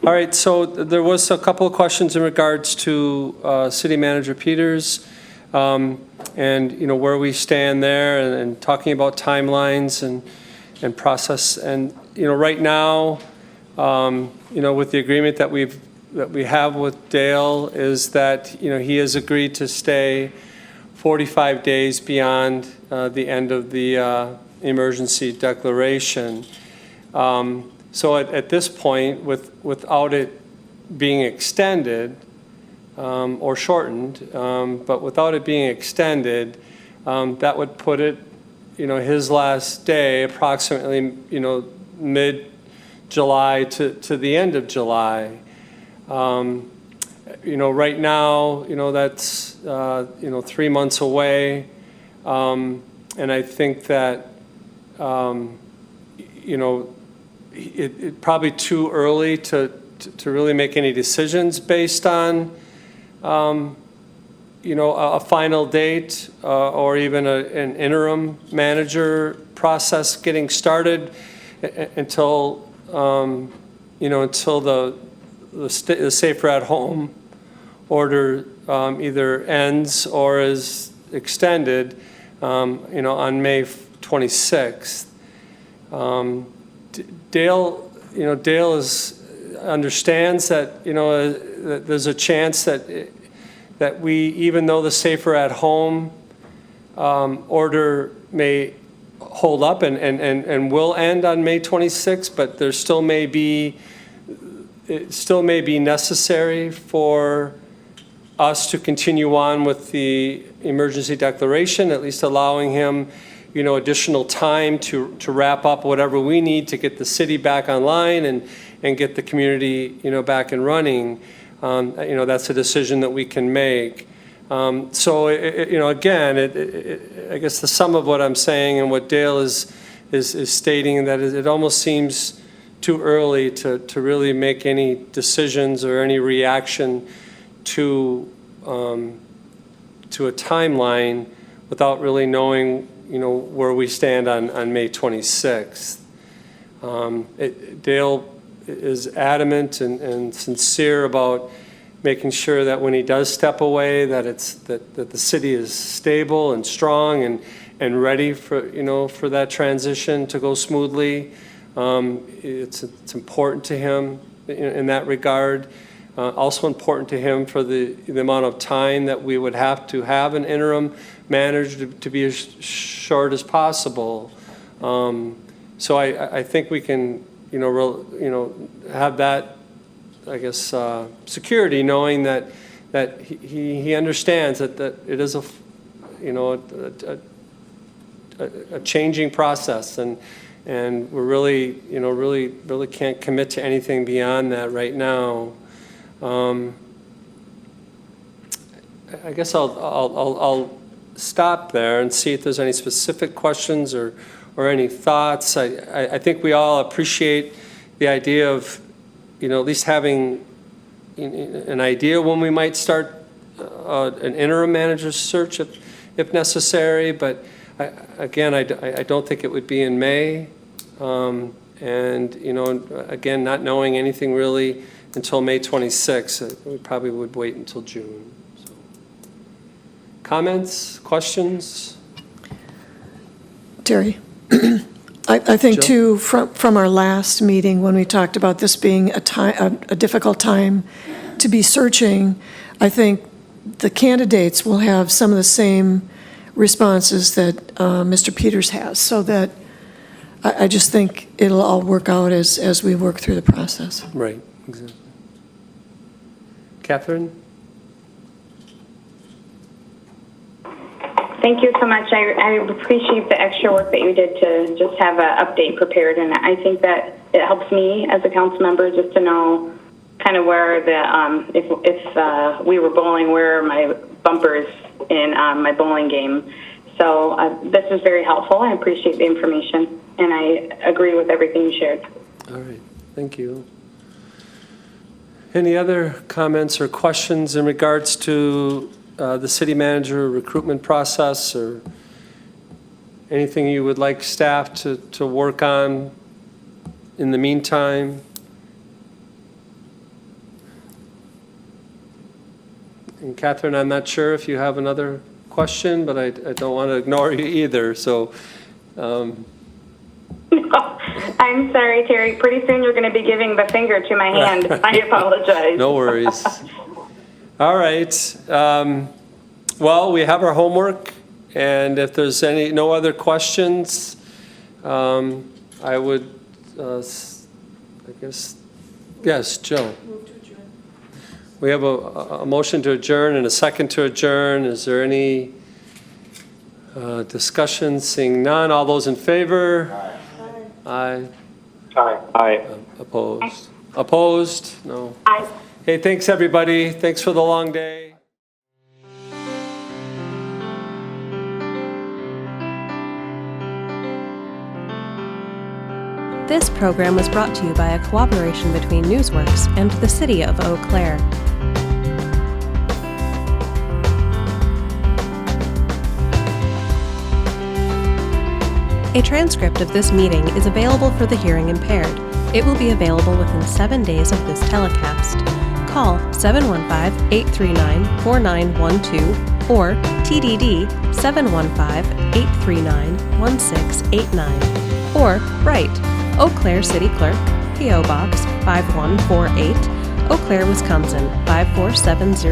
All right, so there was a couple of questions in regards to City Manager Peters and, where we stand there and talking about timelines and process. And, right now, with the agreement that we have with Dale is that, he has agreed to stay 45 days beyond the end of the emergency declaration. So at this point, without it being extended or shortened, but without it being extended, that would put it, his last day approximately, mid-July to the end of July. Right now, that's 3 months away, and I think that it's probably too early to really make any decisions based on a final date or even an interim manager process getting started until until the Safer at Home order either ends or is extended on May 26th. Dale understands that that there's a chance that we, even though the Safer at Home order may hold up and will end on May 26th, but there still may be, it still may be necessary for us to continue on with the emergency declaration, at least allowing him, additional time to wrap up whatever we need to get the city back online and get the community, back and running. That's a decision that we can make. So, again, I guess the sum of what I'm saying and what Dale is stating, that it almost seems too early to really make any decisions or any reaction to a timeline without really knowing, where we stand on May 26th. Dale is adamant and sincere about making sure that when he does step away, that the city is stable and strong and ready for that transition to go smoothly. It's important to him in that regard. Also important to him for the amount of time that we would have to have an interim manager to be as short as possible. So I think we can, have that, I guess, security, knowing that he understands that it is a changing process, and we're really, really can't commit to anything beyond that right now. I guess I'll stop there and see if there's any specific questions or any thoughts. I think we all appreciate the idea of, at least having an idea when we might start an interim manager search if necessary. But again, I don't think it would be in May. And, again, not knowing anything really until May 26th, we probably would wait until June. So. Comments, questions? Terry? I think, Jill? too, from our last meeting, when we talked about this being a difficult time to be searching, I think the candidates will have some of the same responses that Mr. Peters has, so that I just think it'll all work out as we work through the process. Right, exactly. Catherine? Thank you so much. I appreciate the extra work that you did to just have an update prepared, and I think that it helps me as a council member just to know kind of where if we were bowling, where are my bumpers in my bowling game. So this is very helpful. I appreciate the information, and I agree with everything you shared. All right, thank you. Any other comments or questions in regards to the city manager recruitment process, or anything you would like staff to work on in the meantime? And Catherine, I'm not sure if you have another question, but I don't want to ignore you either, so. I'm sorry, Terry. Pretty soon you're going to be giving the finger to my hand. I apologize. No worries. All right. Well, we have our homework, and if there's no other questions, I would, I guess, yes, Jill. We have a motion to adjourn and a second to adjourn. Is there any discussion? Seeing none. All those in favor? Aye. Aye. Aye. Opposed? Opposed? No. Aye. Hey, thanks, everybody. Thanks for the long day. This program was brought to you by a cooperation between Newsworks and the City of Eau Claire. A transcript of this meeting is available for the hearing impaired. It will be available within 7 days of this telecast. Call 715-839-4912 or TDD 715-839-1689 or write Eau Claire City Clerk, P.O. Box 5148, Eau Claire, Wisconsin 54708.